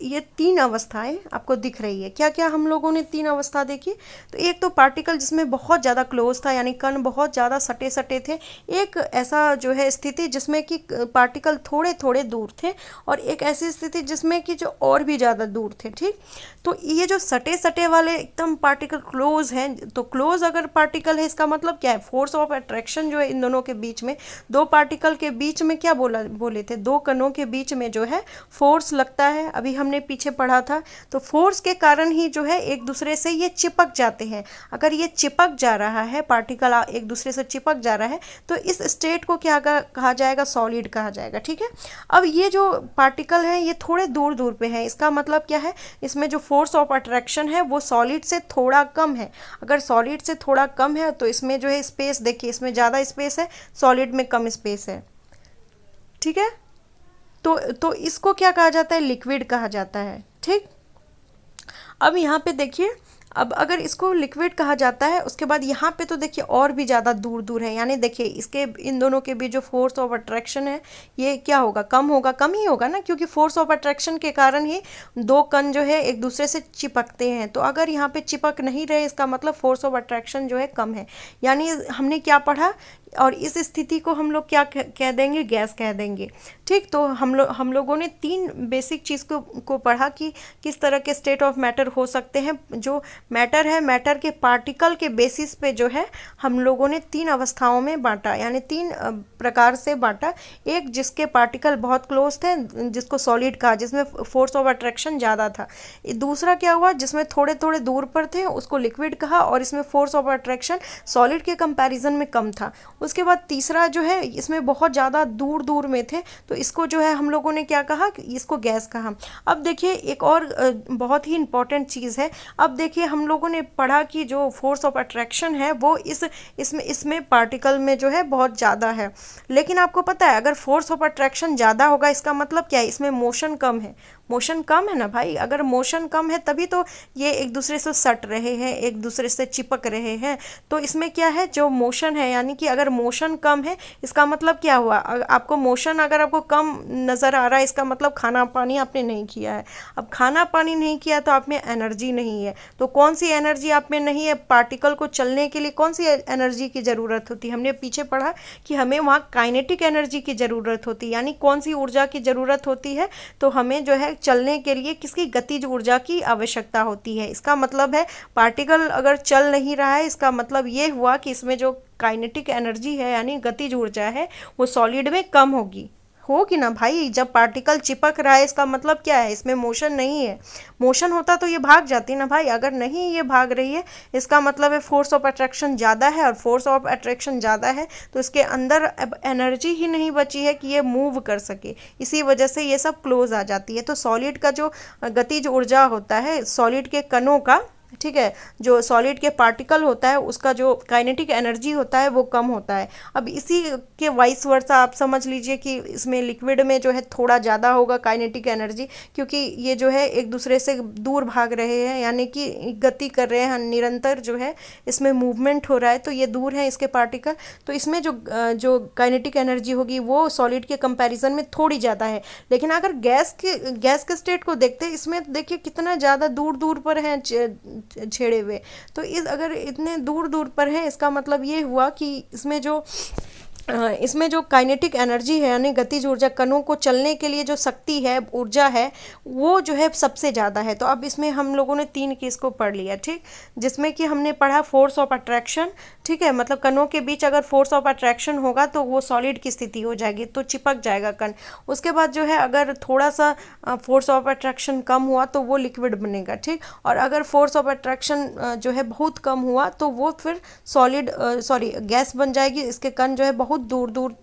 ये तीन अवस्थाएं आपको दिख रही है। क्या क्या हम लोगों ने तीन अवस्था देखी, तो एक तो पार्टिकल जिसमें बहुत ज़्यादा क्लोज था, यानी कण बहुत ज़्यादा सटे सटे थे। एक ऐसा जो है स्थिति जिसमें कि पार्टिकल थोड़े थोड़े दूर थे, और एक ऐसी स्थिति जिसमें कि जो और भी ज़्यादा दूर थे। ठीक, तो ये जो सटे सटे वाले एकदम पार्टिकल क्लोज हैं, तो क्लोज अगर पार्टिकल है इसका मतलब क्या है, फोर्स ऑफ अट्रैक्शन जो है इन दोनों के बीच में, दो पार्टिकल के बीच में क्या बोले थे, दो कणों के बीच में जो है फोर्स लगता है। अभी हमने पीछे पढ़ा था, तो फोर्स के कारण ही जो है एक दूसरे से ये चिपक जाते हैं। अगर ये चिपक जा रहा है, पार्टिकल एक दूसरे से चिपक जा रहा है, तो इस स्टेट को क्या कहा जाएगा, सॉलिड कहा जाएगा। ठीक है, अब ये जो पार्टिकल है ये थोड़े दूर दूर पे है, इसका मतलब क्या है, इसमें जो फोर्स ऑफ अट्रैक्शन है वो सॉलिड से थोड़ा कम है। अगर सॉलिड से थोड़ा कम है तो इसमें जो है स्पेस, देखिए इसमें ज़्यादा स्पेस है, सॉलिड में कम स्पेस है। ठीक है, तो इसको क्या कहा जाता है, लिक्विड कहा जाता है। ठीक, अब यहाँ पे देखिए, अब अगर इसको लिक्विड कहा जाता है, उसके बाद यहाँ पे तो देखिए और भी ज़्यादा दूर दूर है, यानी देखिए इसके इन दोनों के बीच जो फोर्स ऑफ अट्रैक्शन है ये क्या होगा, कम होगा, कम ही होगा ना, क्योंकि फोर्स ऑफ अट्रैक्शन के कारण ही दो कण जो है एक दूसरे से चिपकते हैं। तो अगर यहाँ पे चिपक नहीं रहे, इसका मतलब फोर्स ऑफ अट्रैक्शन जो है कम है। यानी हमने क्या पढ़ा, और इस स्थिति को हम लोग क्या कह देंगे, गैस कह देंगे। ठीक, तो हम लोगों ने तीन बेसिक चीज़ को पढ़ा कि किस तरह के स्टेट ऑफ मैटर हो सकते हैं। जो मैटर है, मैटर के पार्टिकल के बेसिस पे जो है हम लोगों ने तीन अवस्थाओं में बांटा, यानी तीन प्रकार से बांटा। एक जिसके पार्टिकल बहुत क्लोज थे, जिसको सॉलिड कहा, जिसमें फोर्स ऑफ अट्रैक्शन ज़्यादा था। दूसरा क्या हुआ, जिसमें थोड़े थोड़े दूर पर थे, उसको लिक्विड कहा, और इसमें फोर्स ऑफ अट्रैक्शन सॉलिड के कंपैरिजन में कम था। उसके बाद तीसरा जो है, इसमें बहुत ज़्यादा दूर दूर में थे, तो इसको जो है हम लोगों ने क्या कहा, इसको गैस कहा। अब देखिए एक और बहुत ही इंपॉर्टेंट चीज़ है। अब देखिए हम लोगों ने पढ़ा कि जो फोर्स ऑफ अट्रैक्शन है वो इसमें पार्टिकल में जो है बहुत ज़्यादा है। लेकिन आपको पता है, अगर फोर्स ऑफ अट्रैक्शन ज़्यादा होगा, इसका मतलब क्या है, इसमें मोशन कम है। मोशन कम है ना भाई, अगर मोशन कम है तभी तो ये एक दूसरे से सट रहे हैं, एक दूसरे से चिपक रहे हैं। तो इसमें क्या है, जो मोशन है, यानी कि अगर मोशन कम है, इसका मतलब क्या हुआ, आपको मोशन अगर आपको कम नज़र आ रहा है, इसका मतलब खाना पानी आपने नहीं किया है। अब खाना पानी नहीं किया तो आप में एनर्जी नहीं है। तो कौन सी एनर्जी आप में नहीं है, पार्टिकल को चलने के लिए कौन सी एनर्जी की ज़रूरत होती है, हमने पीछे पढ़ा कि हमें वहाँ काइनेटिक एनर्जी की ज़रूरत होती है। यानी कौन सी ऊर्जा की ज़रूरत होती है, तो हमें जो है चलने के लिए किसकी, गतिज ऊर्जा की आवश्यकता होती है। इसका मतलब है पार्टिकल अगर चल नहीं रहा है, इसका मतलब ये हुआ कि इसमें जो काइनेटिक एनर्जी है, यानी गतिज ऊर्जा है, वो सॉलिड में कम होगी ना भाई। जब पार्टिकल चिपक रहा है, इसका मतलब क्या है, इसमें मोशन नहीं है। मोशन होता तो ये भाग जाती ना भाई, अगर नहीं ये भाग रही है, इसका मतलब है फोर्स ऑफ अट्रैक्शन ज़्यादा है, और फोर्स ऑफ अट्रैक्शन ज़्यादा है तो इसके अंदर अब एनर्जी ही नहीं बची है कि ये मूव कर सके। इसी वजह से ये सब क्लोज आ जाती है। तो सॉलिड का जो गतिज ऊर्जा होता है, सॉलिड के कणों का, ठीक है, जो सॉलिड के पार्टिकल होता है उसका जो काइनेटिक एनर्जी होता है वो कम होता है। अब इसी के वाइस वर्सा आप समझ लीजिए कि इसमें लिक्विड में जो है थोड़ा ज़्यादा होगा काइनेटिक एनर्जी, क्योंकि ये जो है एक दूसरे से दूर भाग रहे हैं, यानी कि गति कर रहे हैं, निरंतर जो है इसमें मूवमेंट हो रहा है, तो ये दूर है इसके पार्टिकल। तो इसमें जो काइनेटिक एनर्जी होगी वो सॉलिड के कंपैरिजन में थोड़ी ज़्यादा है। लेकिन अगर गैस के स्टेट को देखते हैं, इसमें देखिए कितना ज़्यादा दूर दूर पर है छेड़े हुए। तो अगर इतने दूर दूर पर है, इसका मतलब ये हुआ कि इसमें जो काइनेटिक एनर्जी है, यानी गतिज ऊर्जा, कणों को चलने के लिए जो शक्ति है, ऊर्जा है, वो जो है सबसे ज़्यादा है। तो अब इसमें हम लोगों ने तीन केस को पढ़ लिया, ठीक, जिसमें कि हमने पढ़ा फोर्स ऑफ अट्रैक्शन, ठीक है, मतलब कणों के बीच अगर फोर्स ऑफ अट्रैक्शन होगा तो वो सॉलिड की स्थिति हो जाएगी, तो चिपक जाएगा कण। उसके बाद जो है अगर थोड़ा सा फोर्स ऑफ अट्रैक्शन कम हुआ तो वो लिक्विड बनेगा, ठीक, और अगर फोर्स ऑफ अट्रैक्शन जो है बहुत कम हुआ तो वो फिर गैस बन जाएगी, इसके कण जो है बहुत बहुत दूर दूर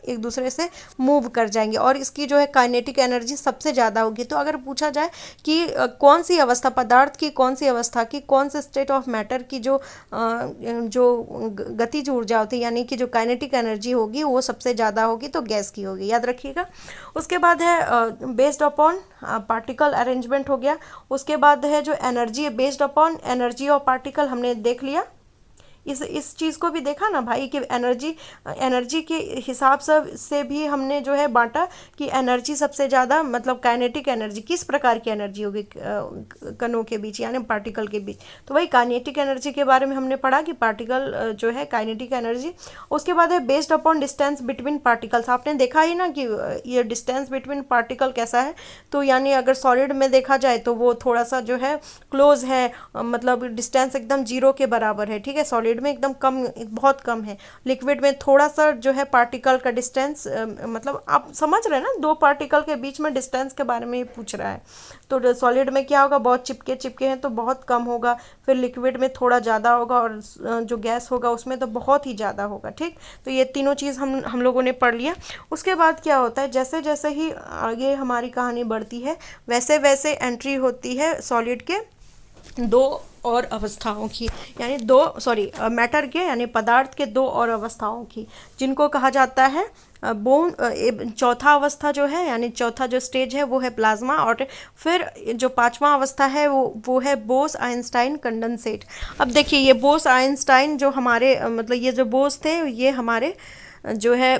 एक दूसरे से मूव कर जाएंगे और इसकी जो है काइनेटिक एनर्जी सबसे ज़्यादा होगी। तो अगर पूछा जाए कि कौन सी अवस्था पदार्थ की, कौन सी अवस्था की, कौन से स्टेट ऑफ मैटर की जो गतिज ऊर्जा होती है यानी कि जो काइनेटिक एनर्जी होगी वो सबसे ज़्यादा होगी, तो गैस की होगी, याद रखिएगा। उसके बाद है बेस्ड अपॉन पार्टिकल अरेंजमेंट हो गया। उसके बाद है जो एनर्जी है based upon energy of particle, हमने देख लिया। इस चीज़ को भी देखा ना भाई कि एनर्जी के हिसाब से भी हमने जो है बांटा कि एनर्जी सबसे ज़्यादा मतलब काइनेटिक एनर्जी किस प्रकार की एनर्जी होगी कणों के बीच यानी पार्टिकल के बीच। तो वही काइनेटिक एनर्जी के बारे में हमने पढ़ा कि पार्टिकल जो है काइनेटिक एनर्जी। उसके बाद है based upon distance between particles. आपने देखा ही ना कि ये डिस्टेंस बिटवीन पार्टिकल कैसा है। तो यानी अगर सॉलिड में देखा जाए तो वो थोड़ा सा जो है क्लोज है, मतलब डिस्टेंस एकदम 0 के बराबर है, ठीक है। सॉलिड में एकदम कम, बहुत कम है। लिक्विड में थोड़ा सा जो है पार्टिकल का डिस्टेंस, मतलब आप समझ रहे हैं ना, दो पार्टिकल के बीच में डिस्टेंस के बारे में ही पूछ रहा है। तो सॉलिड में क्या होगा, बहुत चिपके हैं तो बहुत कम होगा, फिर लिक्विड में थोड़ा ज़्यादा होगा और जो गैस होगा उसमें तो बहुत ही ज़्यादा होगा, ठीक। तो ये तीनों चीज़ हम लोगों ने पढ़ लिया। उसके बाद क्या होता है, जैसे जैसे ही आगे हमारी कहानी बढ़ती है वैसे वैसे एंट्री होती है सॉलिड के दो और अवस्थाओं की, यानी मैटर के यानी पदार्थ के दो और अवस्थाओं की, जिनको कहा जाता है चौथा अवस्था जो है यानी चौथा जो स्टेज है वो है प्लाज्मा, और फिर जो पांचवा अवस्था है वो है बोस आइंस्टाइन कंडेंसेट। अब देखिए ये बोस आइंस्टाइन जो हमारे मतलब ये जो बोस थे ये हमारे जो है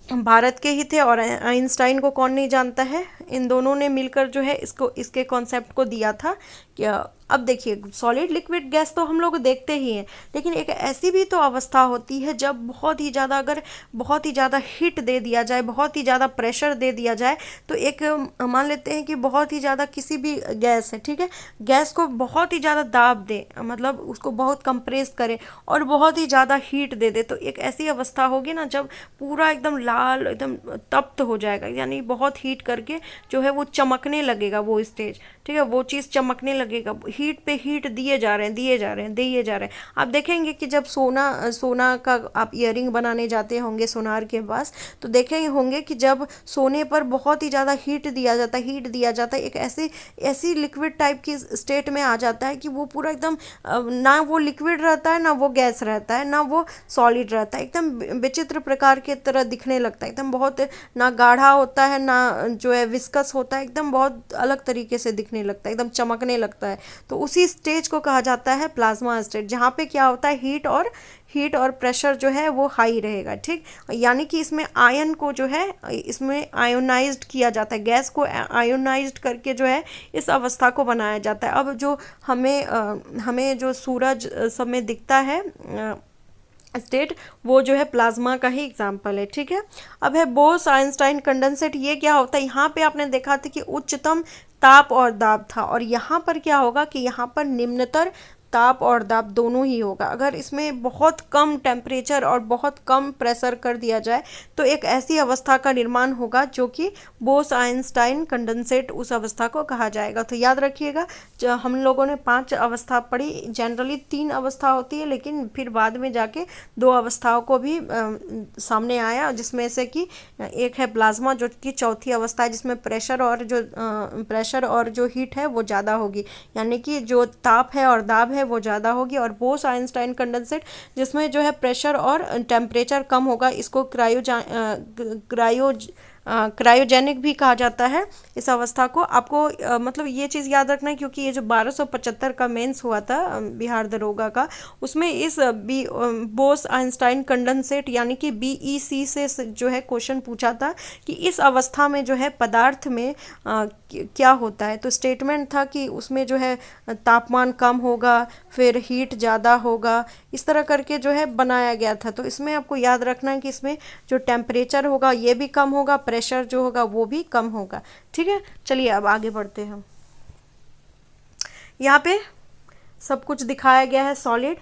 भारत के ही थे, और आइंस्टाइन को कौन नहीं जानता है। इन दोनों ने मिलकर जो है इसके कॉन्सेप्ट को दिया था। क्या अब देखिए सॉलिड लिक्विड गैस तो हम लोग देखते ही हैं, लेकिन एक ऐसी भी तो अवस्था होती है जब बहुत ही ज़्यादा, अगर बहुत ही ज़्यादा हीट दे दिया जाए, बहुत ही ज़्यादा प्रेशर दे दिया जाए, तो एक मान लेते हैं कि बहुत ही ज़्यादा किसी भी गैस है, ठीक है, गैस को बहुत ही ज़्यादा दाब दे, मतलब उसको बहुत कंप्रेस करे और बहुत ही ज़्यादा हीट दे दे, तो एक ऐसी अवस्था होगी ना जब पूरा एकदम लाल एकदम तप्त हो जाएगा, यानी बहुत हीट करके जो है वो चमकने लगेगा वो स्टेज, ठीक है, वो चीज़ चमकने लगेगा, हीट पे हीट दिए जा रहे हैं। आप देखेंगे कि जब सोना का आप इयरिंग बनाने जाते होंगे सोनार के पास, तो देखेंगे होंगे कि जब सोने पर बहुत ही ज़्यादा हीट दिया जाता है एक ऐसी लिक्विड टाइप की स्टेट में आ जाता है कि वो पूरा एकदम ना वो लिक्विड रहता है, ना वो गैस रहता है, ना वो सॉलिड रहता है, एकदम विचित्र प्रकार के तरह दिखने लगता है, एकदम बहुत ना गाढ़ा होता है ना जो है विस्कस होता है, एकदम बहुत अलग तरीके से दिखने लगता है, एकदम चमकने लगता है। तो उसी स्टेज को कहा जाता है प्लाज्मा स्टेट, जहाँ पे क्या होता है हीट और प्रेशर जो है वो हाई रहेगा, ठीक। यानी कि इसमें आयन को जो है इसमें आयोनाइज्ड किया जाता है, गैस को आयोनाइज्ड करके जो है इस अवस्था को बनाया जाता है। अब जो हमें जो सूरज सब में दिखता है स्टेट, वो जो है प्लाज्मा का ही एग्जाम्पल है, ठीक है। अब है बोस आइंस्टाइन कंडेंसेट। ये क्या होता है, यहाँ पे आपने देखा था कि उच्चतम ताप और दाब था, और यहाँ पर क्या होगा कि यहाँ पर निम्नतर ताप और दाब दोनों ही होगा। अगर इसमें बहुत कम टेम्परेचर और बहुत कम प्रेशर कर दिया जाए तो एक ऐसी अवस्था का निर्माण होगा जो कि बोस आइंस्टाइन कंडेंसेट उस अवस्था को कहा जाएगा। तो याद रखिएगा, जो हम लोगों ने 5 अवस्था पढ़ी, जनरली 3 अवस्था होती है, लेकिन फिर बाद में जाके 2 अवस्थाओं को भी सामने आया, जिसमें से कि एक है प्लाज्मा जो कि चौथी अवस्था है, जिसमें प्रेशर और जो हीट है वो ज़्यादा होगी, यानी कि जो ताप है और दाब है वो ज़्यादा होगी। और बोस आइंस्टाइन कंडेंसेट जिसमें जो है प्रेशर और टेम्परेचर कम होगा, इसको क्रायोजेनिक भी कहा जाता है इस अवस्था को। आपको मतलब ये चीज़ याद रखना है, क्योंकि ये जो 1275 का मेंस हुआ था बिहार दरोगा का, उसमें इस बोस आइंस्टाइन कंडेंसेट यानी कि BEC से जो है क्वेश्चन पूछा था कि इस अवस्था में जो है पदार्थ में क्या होता है। तो स्टेटमेंट था कि उसमें जो है तापमान कम होगा, फिर हीट ज़्यादा होगा, इस तरह करके जो है बनाया गया था। तो इसमें आपको याद रखना है कि इसमें जो टेम्परेचर होगा ये भी कम होगा, प्रेशर जो होगा वो भी कम होगा, ठीक है। चलिए अब आगे बढ़ते हैं। यहाँ पे सब कुछ दिखाया गया है सॉलिड,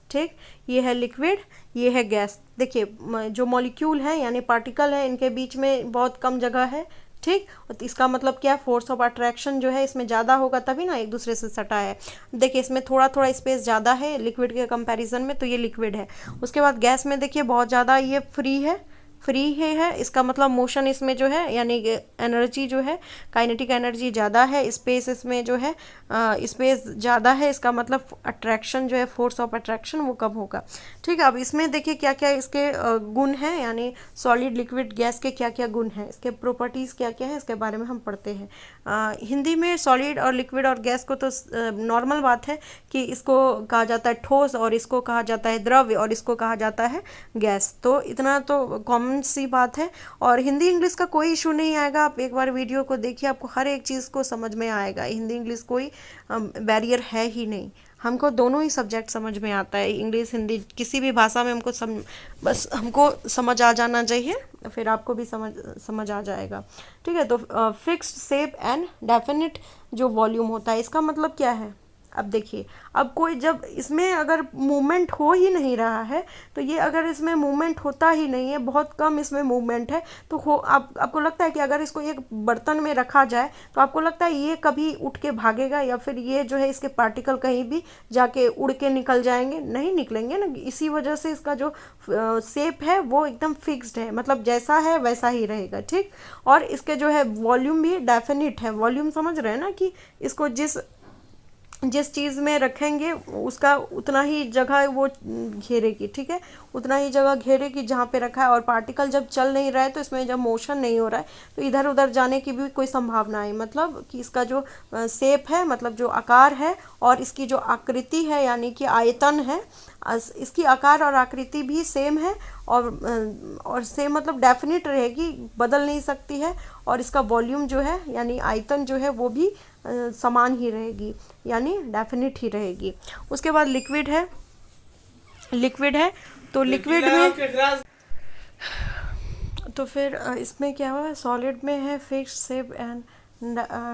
ठीक, ये है लिक्विड, ये है गैस। देखिए जो मॉलिक्यूल है यानी पार्टिकल है, इनके बीच में बहुत कम जगह है, ठीक। तो इसका मतलब क्या, फोर्स ऑफ अट्रैक्शन जो है इसमें ज़्यादा होगा तभी ना एक दूसरे से सटा है। देखिए इसमें थोड़ा थोड़ा स्पेस ज़्यादा है लिक्विड के कंपैरिजन में, तो ये लिक्विड है। उसके बाद गैस में देखिए बहुत ज़्यादा ये फ्री है, इसका मतलब मोशन इसमें जो है यानी एनर्जी जो है, काइनेटिक एनर्जी ज़्यादा है, स्पेस इसमें जो है स्पेस ज़्यादा है, इसका मतलब अट्रैक्शन जो है, फोर्स ऑफ अट्रैक्शन वो कम होगा। ठीक है, अब इसमें देखिए क्या क्या इसके गुण हैं, यानी सॉलिड लिक्विड गैस के क्या क्या गुण हैं, इसके प्रॉपर्टीज़ क्या क्या है, इसके बारे में हम पढ़ते हैं। हिंदी में सॉलिड और लिक्विड और गैस को तो नॉर्मल बात है कि इसको कहा जाता है ठोस और इसको कहा जाता है द्रव्य और इसको कहा जाता है गैस, तो इतना तो कॉमन सी बात है। और हिंदी इंग्लिश का कोई इशू नहीं आएगा, आप एक बार वीडियो को देखिए आपको हर एक चीज़ को समझ में आएगा। हिंदी इंग्लिश कोई बैरियर है ही नहीं, हमको दोनों ही सब्जेक्ट समझ में आता है, इंग्लिश हिंदी किसी भी भाषा में हमको बस हमको समझ आ जाना चाहिए, फिर आपको भी समझ आ जाएगा। ठीक है, तो फिक्स्ड शेप एंड डेफिनिट जो वॉल्यूम होता है, इसका मतलब क्या है। अब देखिए, अब कोई जब इसमें अगर मूवमेंट हो ही नहीं रहा है, तो ये अगर इसमें मूवमेंट होता ही नहीं है, बहुत कम इसमें मूवमेंट है, तो आपको लगता है कि अगर इसको एक बर्तन में रखा जाए तो आपको लगता है ये कभी उठ के भागेगा या फिर ये जो है इसके पार्टिकल कहीं भी जाके उड़ के निकल जाएंगे, नहीं निकलेंगे ना। इसी वजह से इसका जो शेप है वो एकदम फिक्स्ड है, मतलब जैसा है वैसा ही रहेगा। ठीक, और इसके जो है वॉल्यूम भी डेफिनिट है। वॉल्यूम समझ रहे हैं ना, कि इसको जिस चीज़ में रखेंगे उसका उतना ही जगह वो घेरेगी। ठीक है, उतना ही जगह घेरेगी जहाँ पे रखा है, और पार्टिकल जब चल नहीं रहा है तो इसमें जब मोशन नहीं हो रहा है तो इधर उधर जाने की भी कोई संभावना है, मतलब कि इसका जो शेप है, मतलब जो आकार है, और इसकी जो आकृति है यानी कि आयतन है, इसकी आकार और आकृति भी सेम है, और सेम मतलब डेफिनिट रहेगी, बदल नहीं सकती है। और इसका वॉल्यूम जो है यानी आयतन जो है वो भी समान ही रहेगी, यानी डेफिनिट ही रहेगी। उसके बाद लिक्विड है तो लिक्विड में तो फिर इसमें क्या हुआ, सॉलिड में है fixed shape and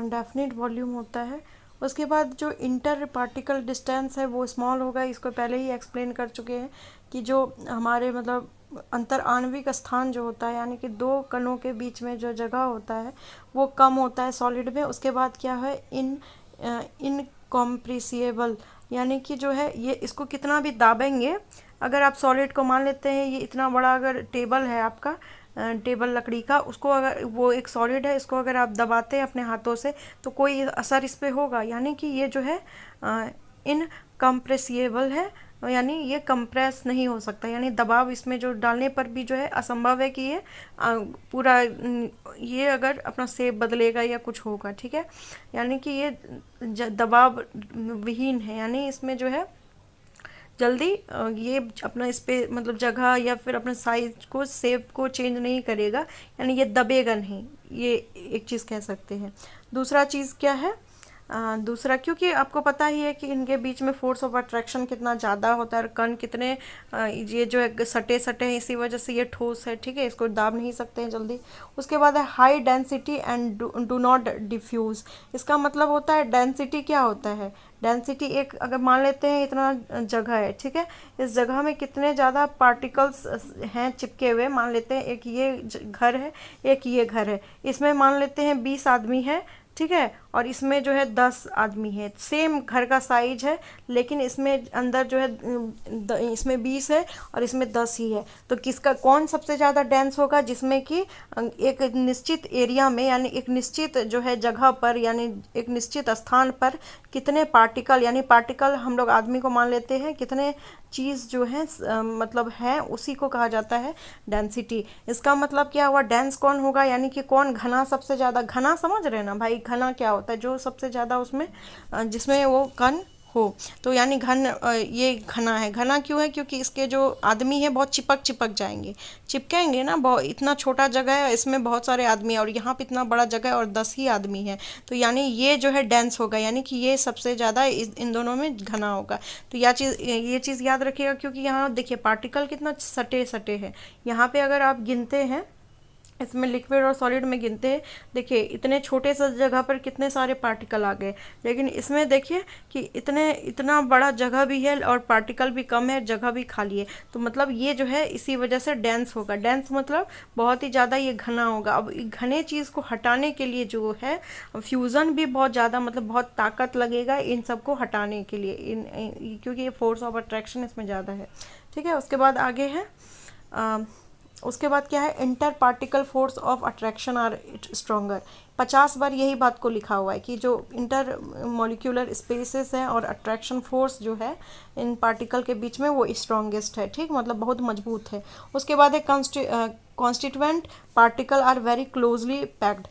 definite volume होता है। उसके बाद जो इंटर पार्टिकल डिस्टेंस है वो स्मॉल होगा, इसको पहले ही एक्सप्लेन कर चुके हैं कि जो हमारे मतलब अंतर आणविक स्थान जो होता है, यानी कि दो कणों के बीच में जो जगह होता है वो कम होता है सॉलिड में। उसके बाद क्या है, इनकम्प्रेसिबल, यानी कि जो है ये इसको कितना भी दाबेंगे, अगर आप सॉलिड को मान लेते हैं ये इतना बड़ा अगर टेबल है आपका, टेबल लकड़ी का, उसको अगर वो एक सॉलिड है, इसको अगर आप दबाते हैं अपने हाथों से तो कोई असर इस पे होगा, यानी कि ये जो है इनकम्प्रेसिबल है, यानी ये कंप्रेस नहीं हो सकता, यानी दबाव इसमें जो डालने पर भी जो है असंभव है कि ये पूरा ये अगर अपना शेप बदलेगा या कुछ होगा। ठीक है, यानी कि ये दबाव विहीन है, यानी इसमें जो है जल्दी ये अपना इस पे मतलब जगह या फिर अपने साइज को शेप को चेंज नहीं करेगा, यानी ये दबेगा नहीं, ये एक चीज़ कह सकते हैं। दूसरा चीज़ क्या है, दूसरा क्योंकि आपको पता ही है कि इनके बीच में फोर्स ऑफ अट्रैक्शन कितना ज़्यादा होता है और कण कितने ये जो है सटे हैं, इसी वजह से ये ठोस है। ठीक है, इसको दाब नहीं सकते हैं जल्दी। उसके बाद है high density and do not diffuse. इसका मतलब होता है डेंसिटी क्या होता है, डेंसिटी एक अगर मान लेते हैं इतना जगह है, ठीक है, इस जगह में कितने ज़्यादा पार्टिकल्स हैं चिपके हुए, मान लेते हैं एक ये घर है एक ये घर है, इसमें मान लेते हैं 20 आदमी है, ठीक है, और इसमें जो है 10 आदमी है, सेम घर का साइज है, लेकिन इसमें अंदर जो है इसमें 20 है और इसमें 10 ही है, तो किसका कौन सबसे ज़्यादा डेंस होगा, जिसमें कि एक निश्चित एरिया में यानी एक निश्चित जो है जगह पर यानी एक निश्चित स्थान पर कितने पार्टिकल, यानी पार्टिकल हम लोग आदमी को मान लेते हैं, कितने चीज़ जो है मतलब है, उसी को कहा जाता है डेंसिटी। इसका मतलब क्या हुआ, डेंस कौन होगा, यानी कि कौन घना, सबसे ज़्यादा घना, समझ रहे हैं ना भाई, घना क्या होता है, जो सबसे ज़्यादा उसमें जिसमें वो कण हो, तो यानी घन ये घना है। घना क्यों है, क्योंकि इसके जो आदमी है बहुत चिपक जाएंगे, चिपकेंगे ना, बहुत इतना छोटा जगह है, इसमें बहुत सारे आदमी है और यहाँ पे इतना बड़ा जगह है और 10 ही आदमी है, तो यानी ये जो है डेंस होगा, यानी कि ये सबसे ज़्यादा इन दोनों में घना होगा। तो ये चीज़ याद रखिएगा, क्योंकि यहाँ देखिए पार्टिकल कितना सटे है, यहाँ पे अगर आप गिनते हैं इसमें लिक्विड और सॉलिड में गिनते हैं, देखिए इतने छोटे से जगह पर कितने सारे पार्टिकल आ गए, लेकिन इसमें देखिए कि इतना बड़ा जगह भी है और पार्टिकल भी कम है, जगह भी खाली है। तो मतलब ये जो है इसी वजह से डेंस होगा। डेंस मतलब बहुत ही ज़्यादा ये घना होगा। अब घने चीज़ को हटाने के लिए जो है फ्यूज़न भी बहुत ज़्यादा, मतलब बहुत ताकत लगेगा इन सबको हटाने के लिए, क्योंकि ये फोर्स ऑफ अट्रैक्शन इसमें ज़्यादा है। ठीक है, उसके बाद आगे है उसके बाद क्या है, inter particle force of attraction are stronger. 50 बार यही बात को लिखा हुआ है कि जो इंटर मॉलिक्यूलर स्पेसेस हैं और अट्रैक्शन फोर्स जो है इन पार्टिकल के बीच में वो स्ट्रॉन्गेस्ट है। ठीक, मतलब बहुत मजबूत है। उसके बाद है constituent particle are very closely packed.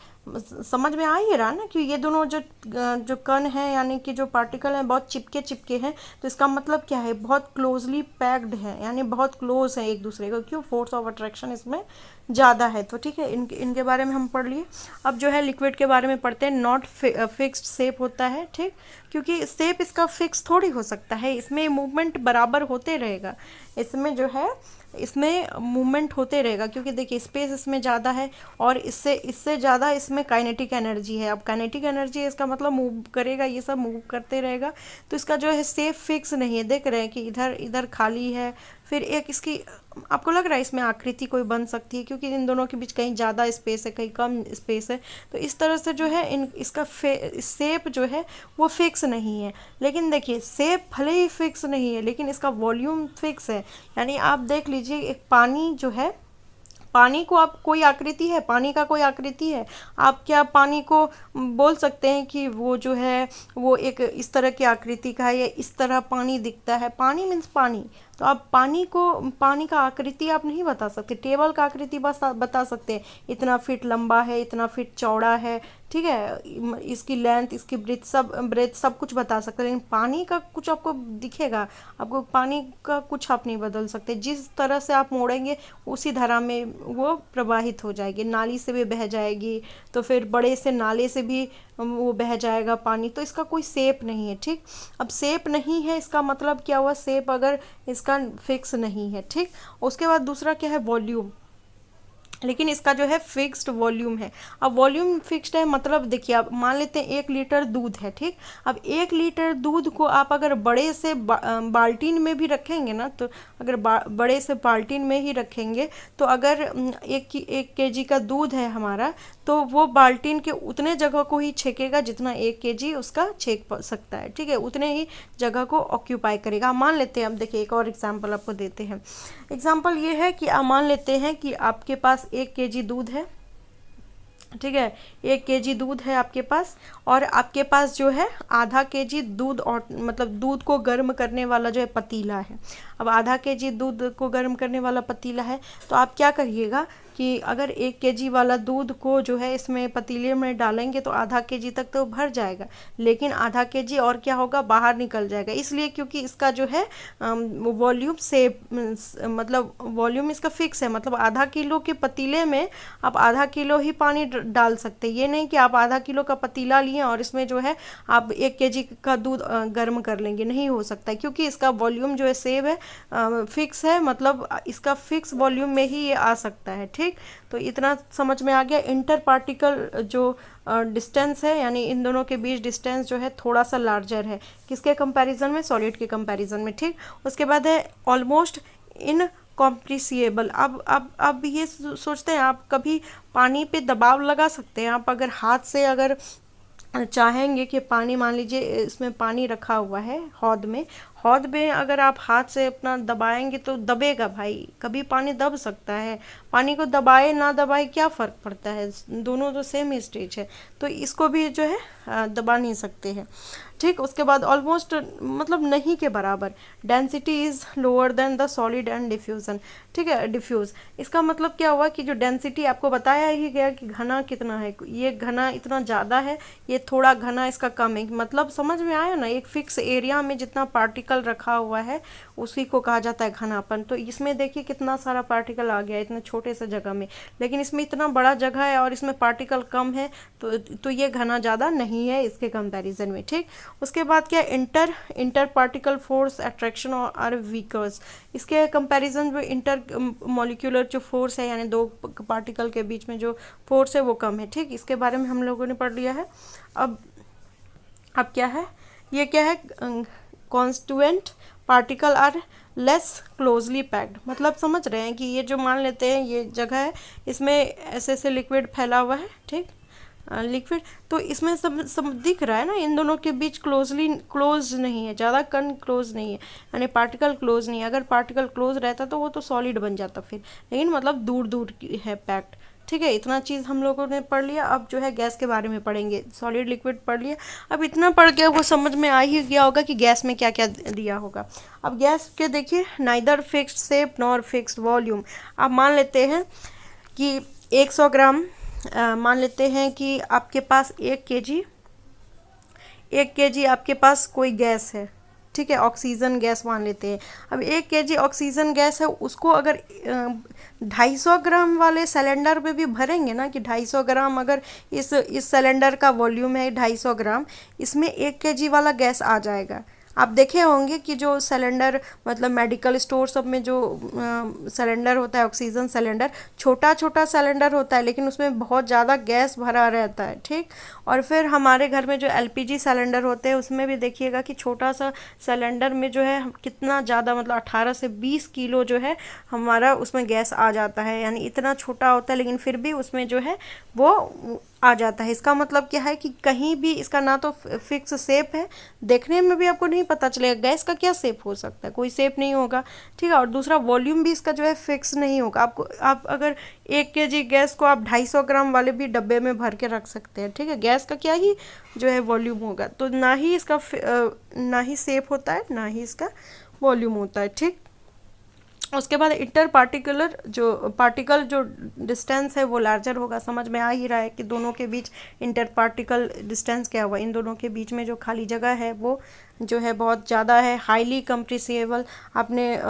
समझ में आ ही रहा ना कि ये दोनों जो कण हैं यानी कि जो पार्टिकल हैं बहुत चिपके चिपके हैं। तो इसका मतलब क्या है, बहुत क्लोजली पैक्ड है, यानी बहुत क्लोज है एक दूसरे को। क्यों, फोर्स ऑफ अट्रैक्शन इसमें ज़्यादा है। तो ठीक है, इनके बारे में हम पढ़ लिए। अब जो है लिक्विड के बारे में पढ़ते हैं। नॉट फिक्स्ड शेप होता है। ठीक, क्योंकि शेप इसका फिक्स थोड़ी हो सकता है, इसमें मूवमेंट बराबर होते रहेगा। इसमें जो है इसमें मूवमेंट होते रहेगा, क्योंकि देखिए स्पेस इसमें ज़्यादा है और इससे ज़्यादा इसमें काइनेटिक एनर्जी है। अब काइनेटिक एनर्जी है, इसका मतलब मूव करेगा, ये सब मूव करते रहेगा। तो इसका जो है शेप फिक्स नहीं है। देख रहे हैं कि इधर इधर खाली है, फिर एक इसकी, आपको लग रहा है इसमें आकृति कोई बन सकती है, क्योंकि इन दोनों के बीच कहीं ज़्यादा स्पेस है, कहीं कम स्पेस है। तो इस तरह से जो है इसका शेप जो है वो फिक्स नहीं है। लेकिन देखिए शेप भले ही फिक्स नहीं है, लेकिन इसका वॉल्यूम फिक्स है। यानी आप देख लीजिए, एक पानी जो है, पानी को आप कोई आकृति है, पानी का कोई आकृति है, आप क्या पानी को बोल सकते हैं कि वो जो है वो एक इस तरह की आकृति का है या इस तरह पानी दिखता है? पानी मीन्स पानी। तो आप पानी का आकृति आप नहीं बता सकते। टेबल का आकृति बस बता सकते हैं, इतना फीट लंबा है, इतना फीट चौड़ा है। ठीक है, इसकी लेंथ, इसकी ब्रेथ सब कुछ बता सकते हैं, लेकिन पानी का कुछ आपको दिखेगा? आपको पानी का कुछ आप नहीं बदल सकते। जिस तरह से आप मोड़ेंगे उसी धारा में वो प्रवाहित हो जाएगी। नाली से भी बह जाएगी, तो फिर बड़े से नाले से भी वो बह जाएगा पानी। तो इसका कोई शेप नहीं है। ठीक, अब शेप नहीं है, इसका मतलब क्या हुआ, शेप अगर इसका फिक्स नहीं है। ठीक, उसके बाद दूसरा क्या है, वॉल्यूम। लेकिन इसका जो है फिक्स्ड वॉल्यूम है। अब वॉल्यूम फिक्स्ड है मतलब देखिए, अब मान लेते हैं 1 लीटर दूध है। ठीक, अब 1 लीटर दूध को आप अगर बड़े से बाल्टीन में भी रखेंगे ना, तो अगर बड़े से बाल्टीन में ही रखेंगे, तो अगर 1 केजी का दूध है हमारा, तो वो बाल्टीन के उतने जगह को ही छेकेगा जितना 1 केजी उसका छेक सकता है। ठीक है, उतने ही जगह को ऑक्यूपाई करेगा। मान लेते हैं, अब देखिए एक और एग्जाम्पल आपको देते हैं। एग्जाम्पल ये है कि आप मान लेते हैं कि आपके पास 1 केजी दूध है। ठीक है, 1 केजी दूध है आपके पास, और आपके पास जो है आधा केजी दूध, और मतलब दूध को गर्म करने वाला जो है पतीला है। अब आधा केजी दूध को गर्म करने वाला पतीला है, तो आप क्या करिएगा कि अगर 1 केजी वाला दूध को जो है इसमें पतीले में डालेंगे तो आधा केजी तक तो भर जाएगा, लेकिन आधा केजी और क्या होगा, बाहर निकल जाएगा। इसलिए क्योंकि इसका जो है वॉल्यूम से, मतलब वॉल्यूम इसका फिक्स है। मतलब आधा किलो के पतीले में आप आधा किलो ही पानी डाल सकते हैं। ये नहीं कि आप आधा किलो का पतीला लिए और इसमें जो है आप 1 केजी का दूध गर्म कर लेंगे, नहीं हो सकता है, क्योंकि इसका वॉल्यूम जो है सेव है, फिक्स है। मतलब इसका फिक्स वॉल्यूम में ही ये आ सकता है। ठीक, तो इतना समझ में आ गया। इंटर पार्टिकल जो डिस्टेंस है, यानी इन दोनों के बीच डिस्टेंस जो है थोड़ा सा लार्जर है, किसके कंपैरिजन में, सॉलिड के कंपैरिजन में। ठीक, उसके बाद है ऑलमोस्ट इन कॉम्प्रिसिएबल। अब ये सोचते हैं आप, कभी पानी पे दबाव लगा सकते हैं आप? अगर हाथ से अगर चाहेंगे कि पानी, मान लीजिए इसमें पानी रखा हुआ है हौद में अगर आप हाथ से अपना दबाएंगे तो दबेगा भाई, कभी पानी दब सकता है। पानी को दबाए ना दबाए क्या फ़र्क पड़ता है, दोनों तो सेम ही स्टेज है। तो इसको भी जो है दबा नहीं सकते हैं। ठीक, उसके बाद ऑलमोस्ट मतलब नहीं के बराबर, density is lower than the solid and diffusion. ठीक है, डिफ्यूज़, इसका मतलब क्या हुआ कि जो डेंसिटी आपको बताया ही गया कि घना कितना है, ये घना इतना ज़्यादा है, ये थोड़ा घना इसका कम है। मतलब समझ में आया ना, एक फिक्स एरिया में जितना पार्टिकल रखा हुआ है उसी को कहा जाता है घनापन। तो इसमें देखिए कितना सारा पार्टिकल आ गया इतने छोटे से जगह में, लेकिन इसमें इतना बड़ा जगह है और इसमें पार्टिकल कम है, तो ये घना ज़्यादा नहीं है इसके कंपैरिजन में। ठीक, उसके बाद क्या, इंटर पार्टिकल फोर्स अट्रैक्शन और वीकर्स, इसके कंपैरिजन में इंटर मॉलिक्यूलर जो फोर्स है यानी दो पार्टिकल के बीच में जो फोर्स है वो कम है। ठीक, इसके बारे में हम लोगों ने पढ़ लिया है। अब क्या है, ये क्या है, constituent particle are less closely packed, मतलब समझ रहे हैं कि ये जो मान लेते हैं ये जगह है, इसमें ऐसे ऐसे लिक्विड फैला हुआ है, ठीक, लिक्विड, तो इसमें सब दिख रहा है ना, इन दोनों के बीच क्लोज नहीं है, ज़्यादा कण क्लोज नहीं है, यानी पार्टिकल क्लोज नहीं है। अगर पार्टिकल क्लोज रहता तो वो तो सॉलिड बन जाता फिर, लेकिन मतलब दूर दूर है पैक्ड। ठीक है, इतना चीज़ हम लोगों ने पढ़ लिया। अब जो है गैस के बारे में पढ़ेंगे, सॉलिड लिक्विड पढ़ लिया। अब इतना पढ़ के वो समझ में आ ही गया होगा कि गैस में क्या क्या दिया होगा। अब गैस के देखिए, neither fixed shape nor fixed volume. आप मान लेते हैं कि 100 ग्राम, मान लेते हैं कि आपके पास 1 केजी आपके पास कोई गैस है, ठीक है, ऑक्सीजन गैस मान लेते हैं। अब 1 केजी ऑक्सीजन गैस है, उसको अगर 250 ग्राम वाले सिलेंडर में भी भरेंगे ना, कि 250 ग्राम अगर इस सिलेंडर का वॉल्यूम है 250 ग्राम, इसमें 1 केजी वाला गैस आ जाएगा। आप देखे होंगे कि जो सिलेंडर, मतलब मेडिकल स्टोर सब में जो सिलेंडर होता है, ऑक्सीजन सिलेंडर, छोटा छोटा सिलेंडर होता है लेकिन उसमें बहुत ज़्यादा गैस भरा रहता है, ठीक। और फिर हमारे घर में जो एलपीजी सिलेंडर होते हैं उसमें भी देखिएगा कि छोटा सा सिलेंडर में जो है कितना ज़्यादा, मतलब 18 से 20 किलो जो है हमारा उसमें गैस आ जाता है, यानी इतना छोटा होता है लेकिन फिर भी उसमें जो है वो आ जाता है। इसका मतलब क्या है कि कहीं भी इसका ना तो फिक्स शेप है, देखने में भी आपको नहीं पता चलेगा गैस का क्या शेप हो सकता है, कोई शेप नहीं होगा, ठीक है। और दूसरा वॉल्यूम भी इसका जो है फिक्स नहीं होगा। आप अगर 1 केजी गैस को आप 250 ग्राम वाले भी डब्बे में भर के रख सकते हैं, ठीक है। गैस का क्या ही जो है वॉल्यूम होगा, तो ना ही इसका ना ही शेप होता है ना ही इसका वॉल्यूम होता है, ठीक। उसके बाद इंटर पार्टिकल जो डिस्टेंस है वो लार्जर होगा। समझ में आ ही रहा है कि दोनों के बीच इंटर पार्टिकल डिस्टेंस क्या हुआ, इन दोनों के बीच में जो खाली जगह है वो जो है बहुत ज़्यादा है। हाईली कंप्रेसिबल, आपने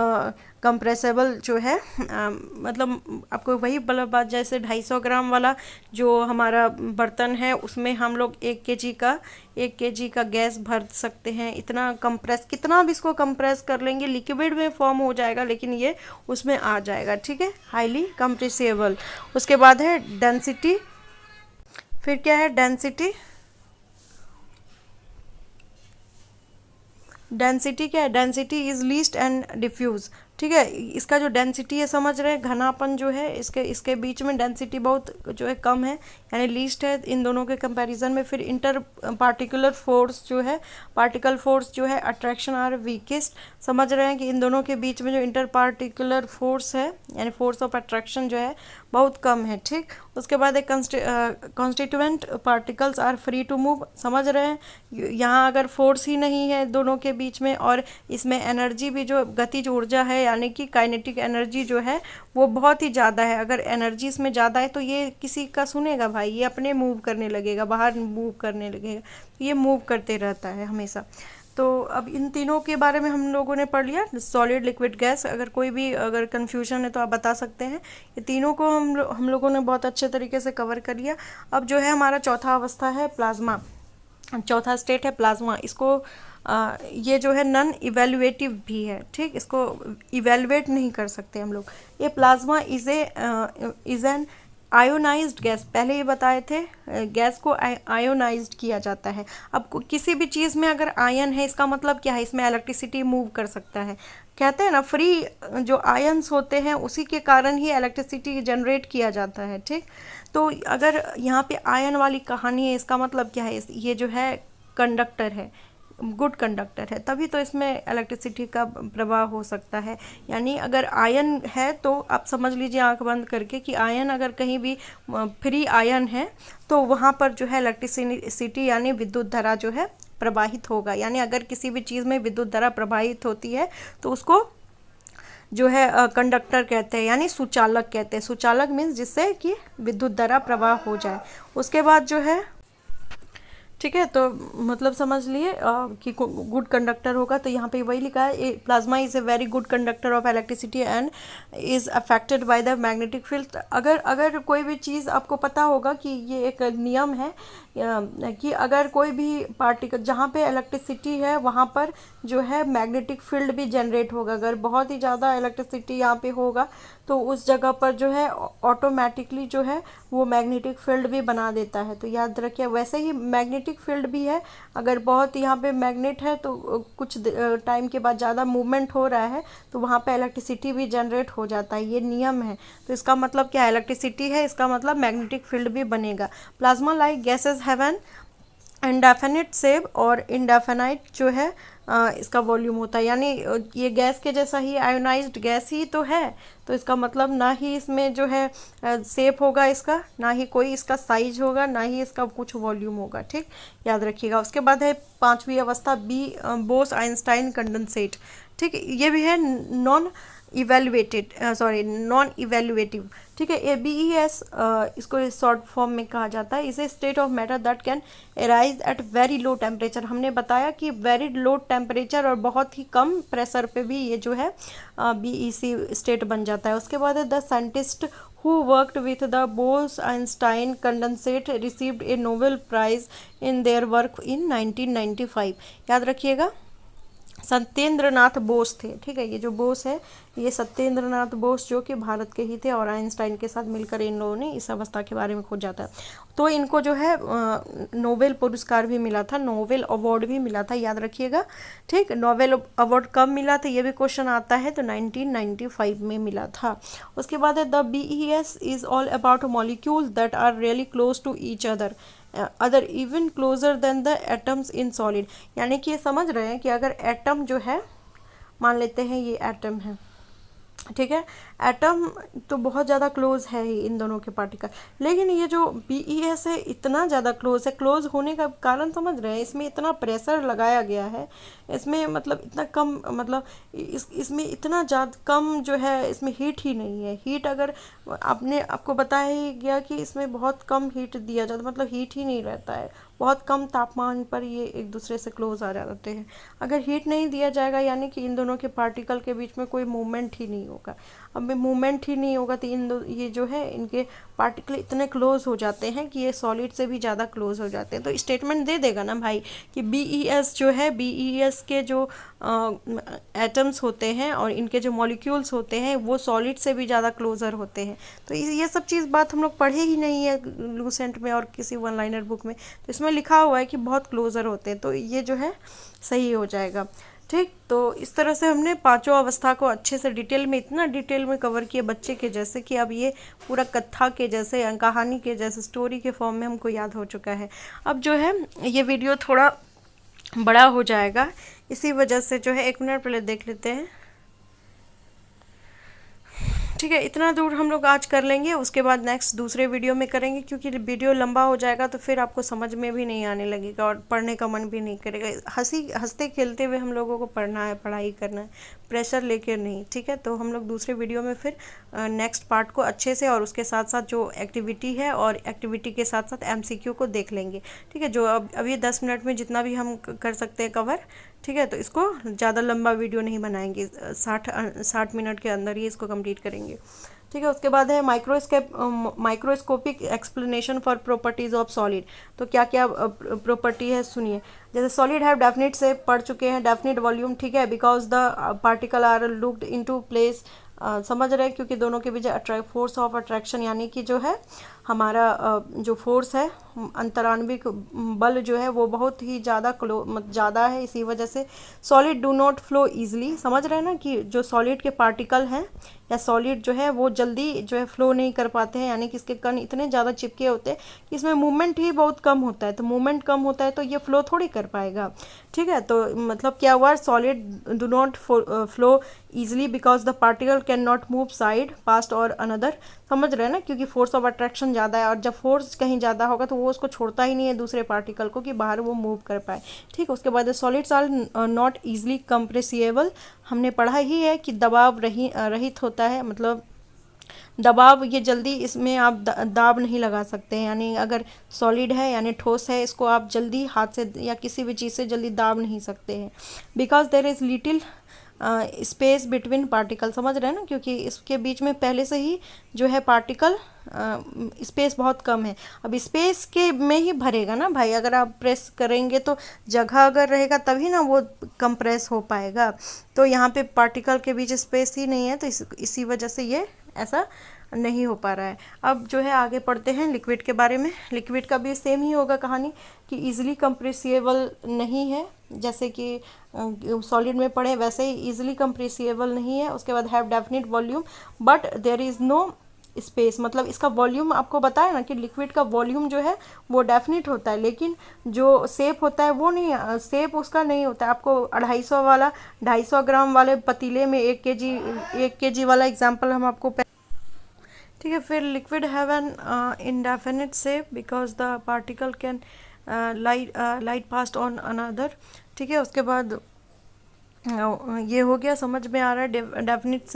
कंप्रेसेबल जो है मतलब आपको वही बात, जैसे 250 ग्राम वाला जो हमारा बर्तन है उसमें हम लोग 1 केजी का गैस भर सकते हैं। इतना कंप्रेस, कितना भी इसको कंप्रेस कर लेंगे लिक्विड में फॉर्म हो जाएगा लेकिन ये उसमें आ जाएगा, ठीक है, हाईली कंप्रेसिबल। उसके बाद है डेंसिटी, फिर क्या है डेंसिटी क्या है, density is least and diffuse, ठीक है। इसका जो डेंसिटी है, समझ रहे हैं, घनापन जो है इसके बीच में डेंसिटी बहुत जो है कम है, यानी लीस्ट है इन दोनों के कंपैरिजन में। फिर इंटर पार्टिकुलर फोर्स जो है, पार्टिकल फोर्स जो है अट्रैक्शन आर वीकेस्ट, समझ रहे हैं कि इन दोनों के बीच में जो इंटर पार्टिकुलर फोर्स है यानी फोर्स ऑफ अट्रैक्शन जो है बहुत कम है, ठीक। उसके बाद एक constituent particles are free to move, समझ रहे हैं, यहाँ अगर फोर्स ही नहीं है दोनों के बीच में और इसमें एनर्जी भी जो गतिज ऊर्जा है यानी कि काइनेटिक एनर्जी जो है वो बहुत ही ज़्यादा है। अगर एनर्जी इसमें ज़्यादा है तो ये किसी का सुनेगा भाई, ये अपने मूव करने लगेगा, बाहर मूव करने लगेगा, तो ये मूव करते रहता है हमेशा। तो अब इन तीनों के बारे में हम लोगों ने पढ़ लिया, सॉलिड लिक्विड गैस। अगर कोई भी अगर कन्फ्यूजन है तो आप बता सकते हैं। ये तीनों को हम लोगों ने बहुत अच्छे तरीके से कवर कर लिया। अब जो है हमारा चौथा अवस्था है प्लाज्मा, चौथा स्टेट है प्लाज्मा। इसको ये जो है नॉन इवेल्युएटिव भी है, ठीक, इसको इवेल्युएट नहीं कर सकते हम लोग। ये plasma is an ionised gas, पहले ये बताए थे, गैस को आयोनाइज्ड किया जाता है। अब किसी भी चीज़ में अगर आयन है इसका मतलब क्या है, इसमें इलेक्ट्रिसिटी मूव कर सकता है। कहते हैं ना फ्री जो आयन्स होते हैं उसी के कारण ही इलेक्ट्रिसिटी जनरेट किया जाता है, ठीक। तो अगर यहाँ पे आयन वाली कहानी है, इसका मतलब क्या है, ये जो है कंडक्टर है, गुड कंडक्टर है, तभी तो इसमें इलेक्ट्रिसिटी का प्रवाह हो सकता है। यानी अगर आयन है तो आप समझ लीजिए आंख बंद करके कि आयन अगर कहीं भी फ्री आयन है तो वहाँ पर जो है इलेक्ट्रिसिटी यानी विद्युत धारा जो है प्रवाहित होगा। यानी अगर किसी भी चीज़ में विद्युत धारा प्रवाहित होती है तो उसको जो है कंडक्टर कहते हैं, यानी सुचालक कहते हैं। सुचालक मीन्स जिससे कि विद्युत धारा प्रवाह हो जाए। उसके बाद जो है ठीक है, तो मतलब समझ लिए कि गुड कंडक्टर होगा। तो यहाँ पे वही लिखा है, plasma is a very good conductor of electricity and is affected by the magnetic field. अगर कोई भी चीज़ आपको पता होगा कि ये एक नियम है कि अगर कोई भी पार्टिकल, जहाँ पे इलेक्ट्रिसिटी है वहाँ पर जो है मैग्नेटिक फील्ड भी जनरेट होगा। अगर बहुत ही ज़्यादा इलेक्ट्रिसिटी यहाँ पे होगा तो उस जगह पर जो है ऑटोमेटिकली जो है वो मैग्नेटिक फील्ड भी बना देता है। तो याद रखिए, वैसे ही मैग्नेटिक फील्ड भी है, अगर बहुत यहाँ पे मैग्नेट है तो कुछ टाइम के बाद ज़्यादा मूवमेंट हो रहा है तो वहाँ पे इलेक्ट्रिसिटी भी जनरेट हो जाता है, ये नियम है। तो इसका मतलब क्या, इलेक्ट्रिसिटी है, इसका मतलब मैग्नेटिक फील्ड भी बनेगा। Plasma like gases have an indefinite shape और इंडेफिनाइट जो है इसका वॉल्यूम होता है, यानी ये गैस के जैसा ही आयोनाइज्ड गैस ही तो है। तो इसका मतलब ना ही इसमें जो है शेप होगा इसका, ना ही कोई इसका साइज होगा, ना ही इसका कुछ वॉल्यूम होगा। ठीक, याद रखिएगा। उसके बाद है पांचवी अवस्था बी, बोस आइंस्टाइन कंडेंसेट। ठीक, ये भी है नॉन इवेल्युएटिव। ठीक है, ABES इसको शॉर्ट फॉर्म में कहा जाता है। इसे state of matter that can arise at very low temperature. हमने बताया कि वेरी लो टेम्परेचर और बहुत ही कम प्रेशर पे भी ये जो है BEC स्टेट बन जाता है। उसके बाद है the scientist who worked with the Bose-Einstein condensate received a Nobel Prize in their work in 1995। याद रखिएगा, सत्येंद्र नाथ बोस थे। ठीक है, ये जो बोस है ये सत्येंद्र नाथ बोस जो कि भारत के ही थे और आइंस्टाइन के साथ मिलकर इन लोगों ने इस अवस्था के बारे में खोजा था। तो इनको जो है नोबेल पुरस्कार भी मिला था, नोबेल अवार्ड भी मिला था, याद रखिएगा। ठीक, नोबेल अवार्ड कब मिला था ये भी क्वेश्चन आता है, तो 1995 में मिला था। उसके बाद है the BES is all about molecules that are really close to each other even closer than the atoms in solid. यानी कि ये समझ रहे हैं कि अगर एटम जो है, मान लेते हैं ये एटम है, ठीक है, एटम तो बहुत ज़्यादा क्लोज है ही इन दोनों के पार्टिकल, लेकिन ये जो BES है इतना ज़्यादा क्लोज है। क्लोज होने का कारण समझ रहे हैं, इसमें इतना प्रेशर लगाया गया है, इसमें मतलब इतना कम, मतलब इसमें इतना ज़्यादा कम जो है, इसमें हीट ही नहीं है। हीट अगर आपको बताया ही गया कि इसमें बहुत कम हीट दिया जाता, मतलब हीट ही नहीं रहता है, बहुत कम तापमान पर ये एक दूसरे से क्लोज आ जाते हैं। अगर हीट नहीं दिया जाएगा यानी कि इन दोनों के पार्टिकल के बीच में कोई मूवमेंट ही नहीं होगा। अब मूवमेंट ही नहीं होगा तो ये जो है इनके पार्टिकल इतने क्लोज हो जाते हैं कि ये सॉलिड से भी ज़्यादा क्लोज हो जाते हैं। तो स्टेटमेंट दे देगा ना भाई कि BES जो है, BES के जो एटम्स होते हैं और इनके जो मॉलिक्यूल्स होते हैं वो सॉलिड से भी ज़्यादा क्लोजर होते हैं। तो ये सब चीज़ बात हम लोग पढ़े ही नहीं है लूसेंट में और किसी वन लाइनर बुक में, तो इसमें लिखा हुआ है कि बहुत क्लोजर होते हैं, तो ये जो है सही हो जाएगा। ठीक, तो इस तरह से हमने पांचों अवस्था को अच्छे से डिटेल में, इतना डिटेल में कवर किया बच्चे के जैसे कि अब ये पूरा कथा के जैसे, कहानी के जैसे, स्टोरी के फॉर्म में हमको याद हो चुका है। अब जो है ये वीडियो थोड़ा बड़ा हो जाएगा, इसी वजह से जो है 1 मिनट पहले देख लेते हैं। ठीक है, इतना दूर हम लोग आज कर लेंगे, उसके बाद नेक्स्ट दूसरे वीडियो में करेंगे, क्योंकि वीडियो लंबा हो जाएगा तो फिर आपको समझ में भी नहीं आने लगेगा और पढ़ने का मन भी नहीं करेगा। हंसते खेलते हुए हम लोगों को पढ़ना है, पढ़ाई करना है, प्रेशर लेकर नहीं। ठीक है, तो हम लोग दूसरे वीडियो में फिर नेक्स्ट पार्ट को अच्छे से और उसके साथ साथ जो एक्टिविटी है और एक्टिविटी के साथ साथ MCQ को देख लेंगे। ठीक है, जो अभी 10 मिनट में जितना भी हम कर सकते हैं कवर। ठीक है, तो इसको ज़्यादा लंबा वीडियो नहीं बनाएंगे, 60 मिनट के अंदर ही इसको कंप्लीट करेंगे। ठीक है, उसके बाद है microscopic explanation for properties of solid. तो क्या क्या प्रॉपर्टी है सुनिए। जैसे सॉलिड हैव डेफिनेट से पढ़ चुके हैं, डेफिनेट वॉल्यूम। ठीक है, because the particle are locked into place, समझ रहे हैं, क्योंकि दोनों के बीच फोर्स ऑफ अट्रैक्शन, यानी कि जो है हमारा जो फोर्स है, अंतरान्विक बल जो है वो बहुत ही ज़्यादा है, इसी वजह से solid do not flow easily. समझ रहे हैं ना कि जो सॉलिड के पार्टिकल हैं या सॉलिड जो है वो जल्दी जो है फ्लो नहीं कर पाते हैं, यानी कि इसके कण इतने ज़्यादा चिपके होते हैं कि इसमें मूवमेंट ही बहुत कम होता है। तो मूवमेंट कम होता है तो ये फ्लो थोड़ी कर पाएगा। ठीक है, तो मतलब क्या हुआ, solid do not flow easily because the particle can not move side past और अनदर। समझ रहे हैं ना, क्योंकि फोर्स ऑफ अट्रैक्शन ज़्यादा है और जब फोर्स कहीं ज़्यादा होगा तो वो उसको छोड़ता ही नहीं है दूसरे पार्टिकल को कि बाहर वो मूव कर पाए। ठीक है, उसके बाद solids are not easily compressible. हमने पढ़ा ही है कि दबाव रहित होता है, मतलब दबाव ये जल्दी इसमें आप दाब नहीं लगा सकते हैं, यानी अगर सॉलिड है यानी ठोस है, इसको आप जल्दी हाथ से या किसी भी चीज़ से जल्दी दाब नहीं सकते हैं, because there is little space between particle, समझ रहे हैं ना, क्योंकि इसके बीच में पहले से ही जो है पार्टिकल स्पेस बहुत कम है। अब स्पेस के में ही भरेगा ना भाई, अगर आप प्रेस करेंगे तो जगह अगर रहेगा तभी ना वो कंप्रेस हो पाएगा। तो यहाँ पे पार्टिकल के बीच स्पेस ही नहीं है, तो इसी वजह से ये ऐसा नहीं हो पा रहा है। अब जो है आगे पढ़ते हैं लिक्विड के बारे में। लिक्विड का भी सेम ही होगा कहानी कि इजीली कंप्रेसिबल नहीं है, जैसे कि सॉलिड में पढ़े वैसे ही इजीली कंप्रेसिबल नहीं है। उसके बाद have definite volume but there is no space, मतलब इसका वॉल्यूम आपको बताया ना कि लिक्विड का वॉल्यूम जो है वो डेफिनिट होता है, लेकिन जो सेप होता है वो नहीं, सेप उसका नहीं होता है। आपको 250 ग्राम वाले पतीले में 1 kg वाला एग्जाम्पल हम आपको ठीक है। फिर liquid have an indefinite shape because the particle can light past on another, ठीक है। उसके बाद ये हो गया, समझ में आ रहा है। डेफिनिट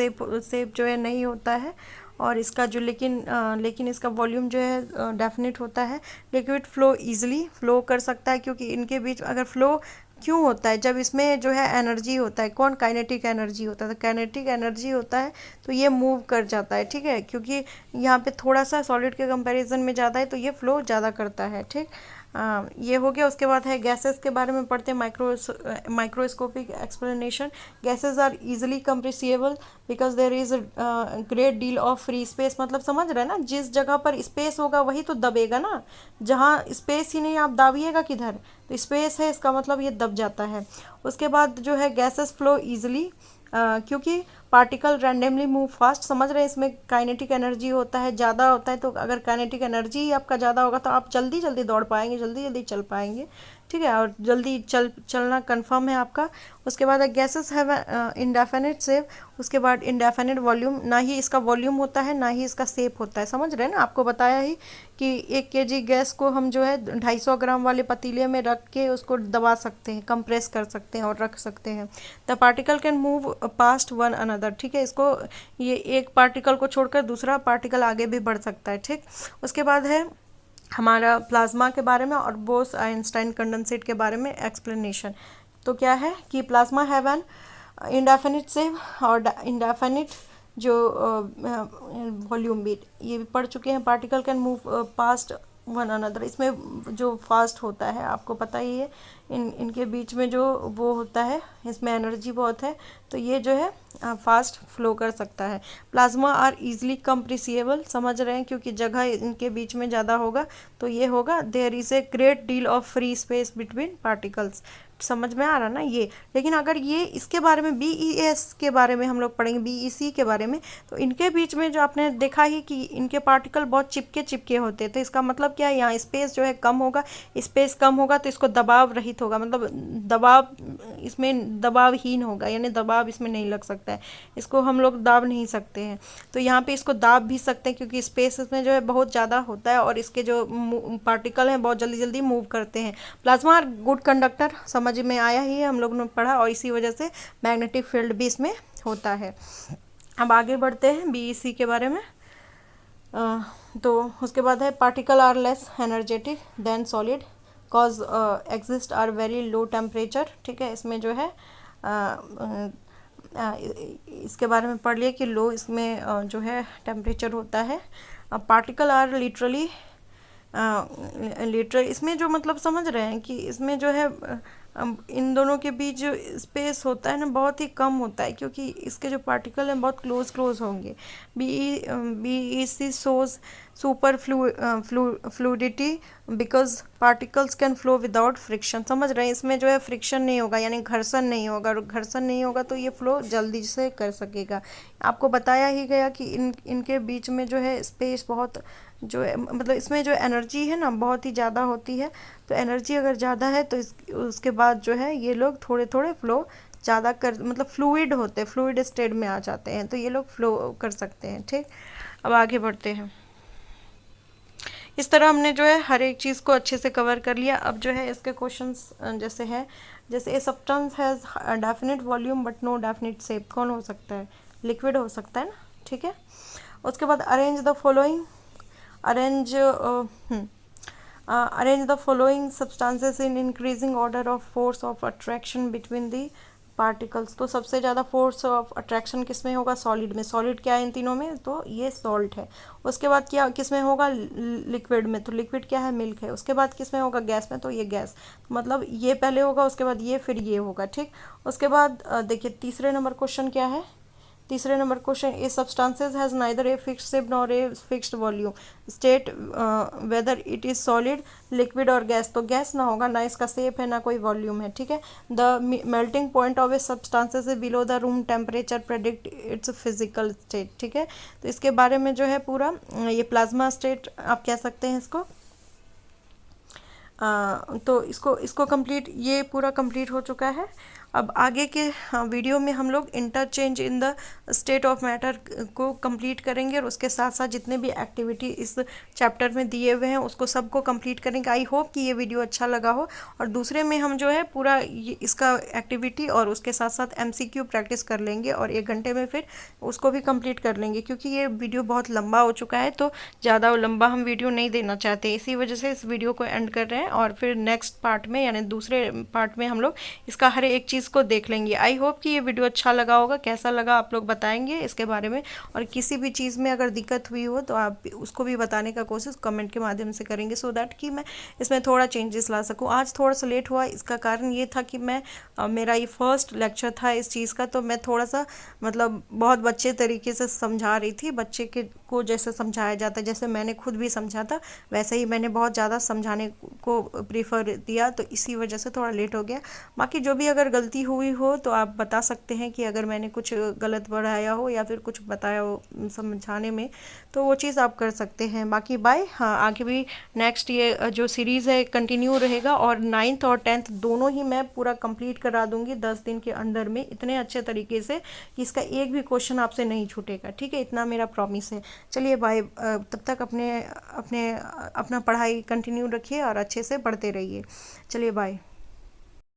शेप जो है नहीं होता है, और इसका जो लेकिन इसका वॉल्यूम जो है डेफिनिट होता है। लिक्विड फ्लो इजीली फ्लो कर सकता है, क्योंकि इनके बीच अगर फ्लो क्यों होता है, जब इसमें जो है एनर्जी होता है, कौन, काइनेटिक एनर्जी होता है, तो काइनेटिक एनर्जी होता है तो ये मूव कर जाता है, ठीक है। क्योंकि यहाँ पे थोड़ा सा सॉलिड के कंपैरिजन में ज़्यादा है तो ये फ्लो ज़्यादा करता है, ठीक। ये हो गया। उसके बाद है गैसेस के बारे में पढ़ते हैं, microscopic explanation. Gases are easily compressible because there is great deal of free space, मतलब समझ रहे हैं ना, जिस जगह पर स्पेस होगा वही तो दबेगा ना, जहाँ स्पेस ही नहीं आप दाबिएगा किधर, तो स्पेस है इसका मतलब ये दब जाता है। उसके बाद जो है गैसेस फ्लो ईजिली क्योंकि पार्टिकल रैंडमली मूव फास्ट, समझ रहे हैं, इसमें काइनेटिक एनर्जी होता है, ज़्यादा होता है। तो अगर काइनेटिक एनर्जी ही आपका ज़्यादा होगा तो आप जल्दी जल्दी दौड़ पाएंगे, जल्दी जल्दी चल पाएंगे, ठीक है, और जल्दी चलना कंफर्म है आपका। उसके बाद गैसेस हैव इंडेफिनिट शेप, उसके बाद इंडेफिनिट वॉल्यूम, ना ही इसका वॉल्यूम होता है ना ही इसका शेप होता है, समझ रहे हैं ना। आपको बताया ही कि 1 kg गैस को हम जो है 250 ग्राम वाले पतीले में रख के उसको दबा सकते हैं, कंप्रेस कर सकते हैं और रख सकते हैं। The particle can move past one another, ठीक है, इसको ये एक पार्टिकल को छोड़कर दूसरा पार्टिकल आगे भी बढ़ सकता है, ठीक। उसके बाद है हमारा प्लाज्मा के बारे में और बोस आइंस्टाइन कंडेंसेट के बारे में एक्सप्लेनेशन। तो क्या है कि plasma have an indefinite shape और इंडेफिनिट जो वॉल्यूम भी, ये भी पढ़ चुके हैं। Particle can move past one another, इसमें जो फास्ट होता है आपको पता ही है, इनके बीच में जो वो होता है इसमें एनर्जी बहुत है, तो ये जो है फास्ट फ्लो कर सकता है। प्लाज्मा आर इजीली कंप्रेसिबल, समझ रहे हैं, क्योंकि जगह इनके बीच में ज़्यादा होगा तो ये होगा there is a great deal of free space between particles, समझ में आ रहा ना ये। लेकिन अगर ये इसके बारे में BES के बारे में हम लोग पढ़ेंगे, BEC के बारे में, तो इनके बीच में जो आपने देखा ही कि इनके पार्टिकल बहुत चिपके होते हैं, तो इसका मतलब क्या है, यहाँ स्पेस जो है कम होगा, स्पेस कम होगा तो इसको दबाव रहित होगा, मतलब दबाव इसमें दबावहीन होगा, यानी दबाव इसमें नहीं लग सकता है, इसको हम लोग दाब नहीं सकते हैं। तो यहाँ पे इसको दाब भी सकते हैं क्योंकि स्पेस इसमें जो है बहुत ज़्यादा होता है और इसके जो पार्टिकल हैं बहुत जल्दी जल्दी मूव करते हैं। प्लाज्मा गुड कंडक्टर, समझ में आया ही है, हम लोग ने पढ़ा, और इसी वजह से मैग्नेटिक फील्ड भी इसमें होता है। अब आगे बढ़ते हैं BEC के बारे में। तो उसके बाद है particle are less energetic than solid cause exist are very low temperature, ठीक है। इसमें जो है इसके बारे में पढ़ लिया कि लो इसमें जो है टेम्परेचर होता है। पार्टिकल आर लिटरली इसमें जो मतलब समझ रहे हैं कि इसमें जो है इन दोनों के बीच जो स्पेस होता है ना बहुत ही कम होता है, क्योंकि इसके जो पार्टिकल हैं बहुत क्लोज होंगे। BEC shows super fluidity because particles can flow without friction, समझ रहे हैं, इसमें जो है फ्रिक्शन नहीं होगा, यानी घर्षण नहीं होगा, और घर्षण नहीं होगा तो ये फ्लो जल्दी से कर सकेगा। आपको बताया ही गया कि इनके बीच में जो है स्पेस बहुत जो है, मतलब इसमें जो एनर्जी है ना बहुत ही ज़्यादा होती है, तो एनर्जी अगर ज़्यादा है तो उसके बाद जो है ये लोग थोड़े थोड़े फ्लो ज़्यादा कर, मतलब फ्लूइड होते हैं, फ्लूइड स्टेट में आ जाते हैं, तो ये लोग फ्लो कर सकते हैं, ठीक। अब आगे बढ़ते हैं। इस तरह हमने जो है हर एक चीज़ को अच्छे से कवर कर लिया। अब जो है इसके क्वेश्चंस जैसे है, जैसे a substance has definite volume but no definite shape, कौन हो सकता है, लिक्विड हो सकता है ना, ठीक है। उसके बाद arrange the following, arrange arrange the following substances in increasing order of force of attraction between the particles। तो सबसे ज़्यादा फोर्स ऑफ अट्रैक्शन किस में होगा? सॉलिड में। सॉलिड क्या है इन तीनों में? तो ये सॉल्ट है। उसके बाद क्या किस में होगा? लिक्विड में। तो लिक्विड क्या है? मिल्क है। उसके बाद किस में होगा? गैस में। तो ये गैस, मतलब ये पहले होगा, उसके बाद ये, फिर ये होगा। ठीक, उसके बाद देखिए तीसरे नंबर क्वेश्चन क्या है? तीसरे number question, A substances has neither a fixed shape nor a fixed volume, state whether it is solid, liquid और गैस। तो गैस ना होगा, ना इसका शेप है ना कोई वॉल्यूम है। ठीक है, the melting point of A substances is below the room temperature, predict it's physical state. ठीक है, तो इसके बारे में जो है पूरा ये प्लाज्मा स्टेट आप कह सकते हैं इसको। तो इसको कंप्लीट, ये पूरा कंप्लीट हो चुका है। अब आगे के वीडियो में हम लोग interchange in the state of matter को कंप्लीट करेंगे और उसके साथ साथ जितने भी एक्टिविटी इस चैप्टर में दिए हुए हैं उसको सबको कंप्लीट करेंगे। आई होप कि ये वीडियो अच्छा लगा हो। और दूसरे में हम जो है पूरा इसका एक्टिविटी और उसके साथ साथ MCQ प्रैक्टिस कर लेंगे और 1 घंटे में फिर उसको भी कंप्लीट कर लेंगे, क्योंकि ये वीडियो बहुत लंबा हो चुका है तो ज़्यादा लंबा हम वीडियो नहीं देना चाहते, इसी वजह से इस वीडियो को एंड कर रहे हैं। और फिर नेक्स्ट पार्ट में यानी दूसरे पार्ट में हम लोग इसका हर एक चीज़ को देख लेंगे। आई होप कि ये वीडियो अच्छा लगा होगा। कैसा लगा आप लोग बताएंगे इसके बारे में, और किसी भी चीज़ में अगर दिक्कत हुई हो तो आप उसको भी बताने का कोशिश कमेंट के माध्यम से करेंगे, सो दैट कि मैं इसमें थोड़ा चेंजेस ला सकूं। आज थोड़ा सा लेट हुआ, इसका कारण ये था कि मैं मेरा ये फर्स्ट लेक्चर था इस चीज़ का, तो मैं थोड़ा सा मतलब बहुत बच्चे तरीके से समझा रही थी। बच्चे को जैसे समझाया जाता है, जैसे मैंने खुद भी समझा था वैसे ही मैंने बहुत ज़्यादा समझाने को प्रीफर दिया, तो इसी वजह से थोड़ा लेट हो गया। बाकी जो भी अगर गलती हुई हो तो आप बता सकते हैं कि अगर मैंने कुछ गलत बढ़ाया हो या फिर कुछ बताया हो समझाने में, तो वो चीज़ आप कर सकते हैं। बाकी बाय। हाँ, आगे भी नेक्स्ट ये जो सीरीज़ है कंटिन्यू रहेगा और 9th और 10th दोनों ही मैं पूरा कंप्लीट करा दूंगी 10 दिन के अंदर में, इतने अच्छे तरीके से कि इसका एक भी क्वेश्चन आपसे नहीं छूटेगा। ठीक है, इतना मेरा प्रॉमिस है। चलिए बाय। तब तक अपना पढ़ाई कंटिन्यू रखिए और अच्छे से पढ़ते रहिए। चलिए बाय।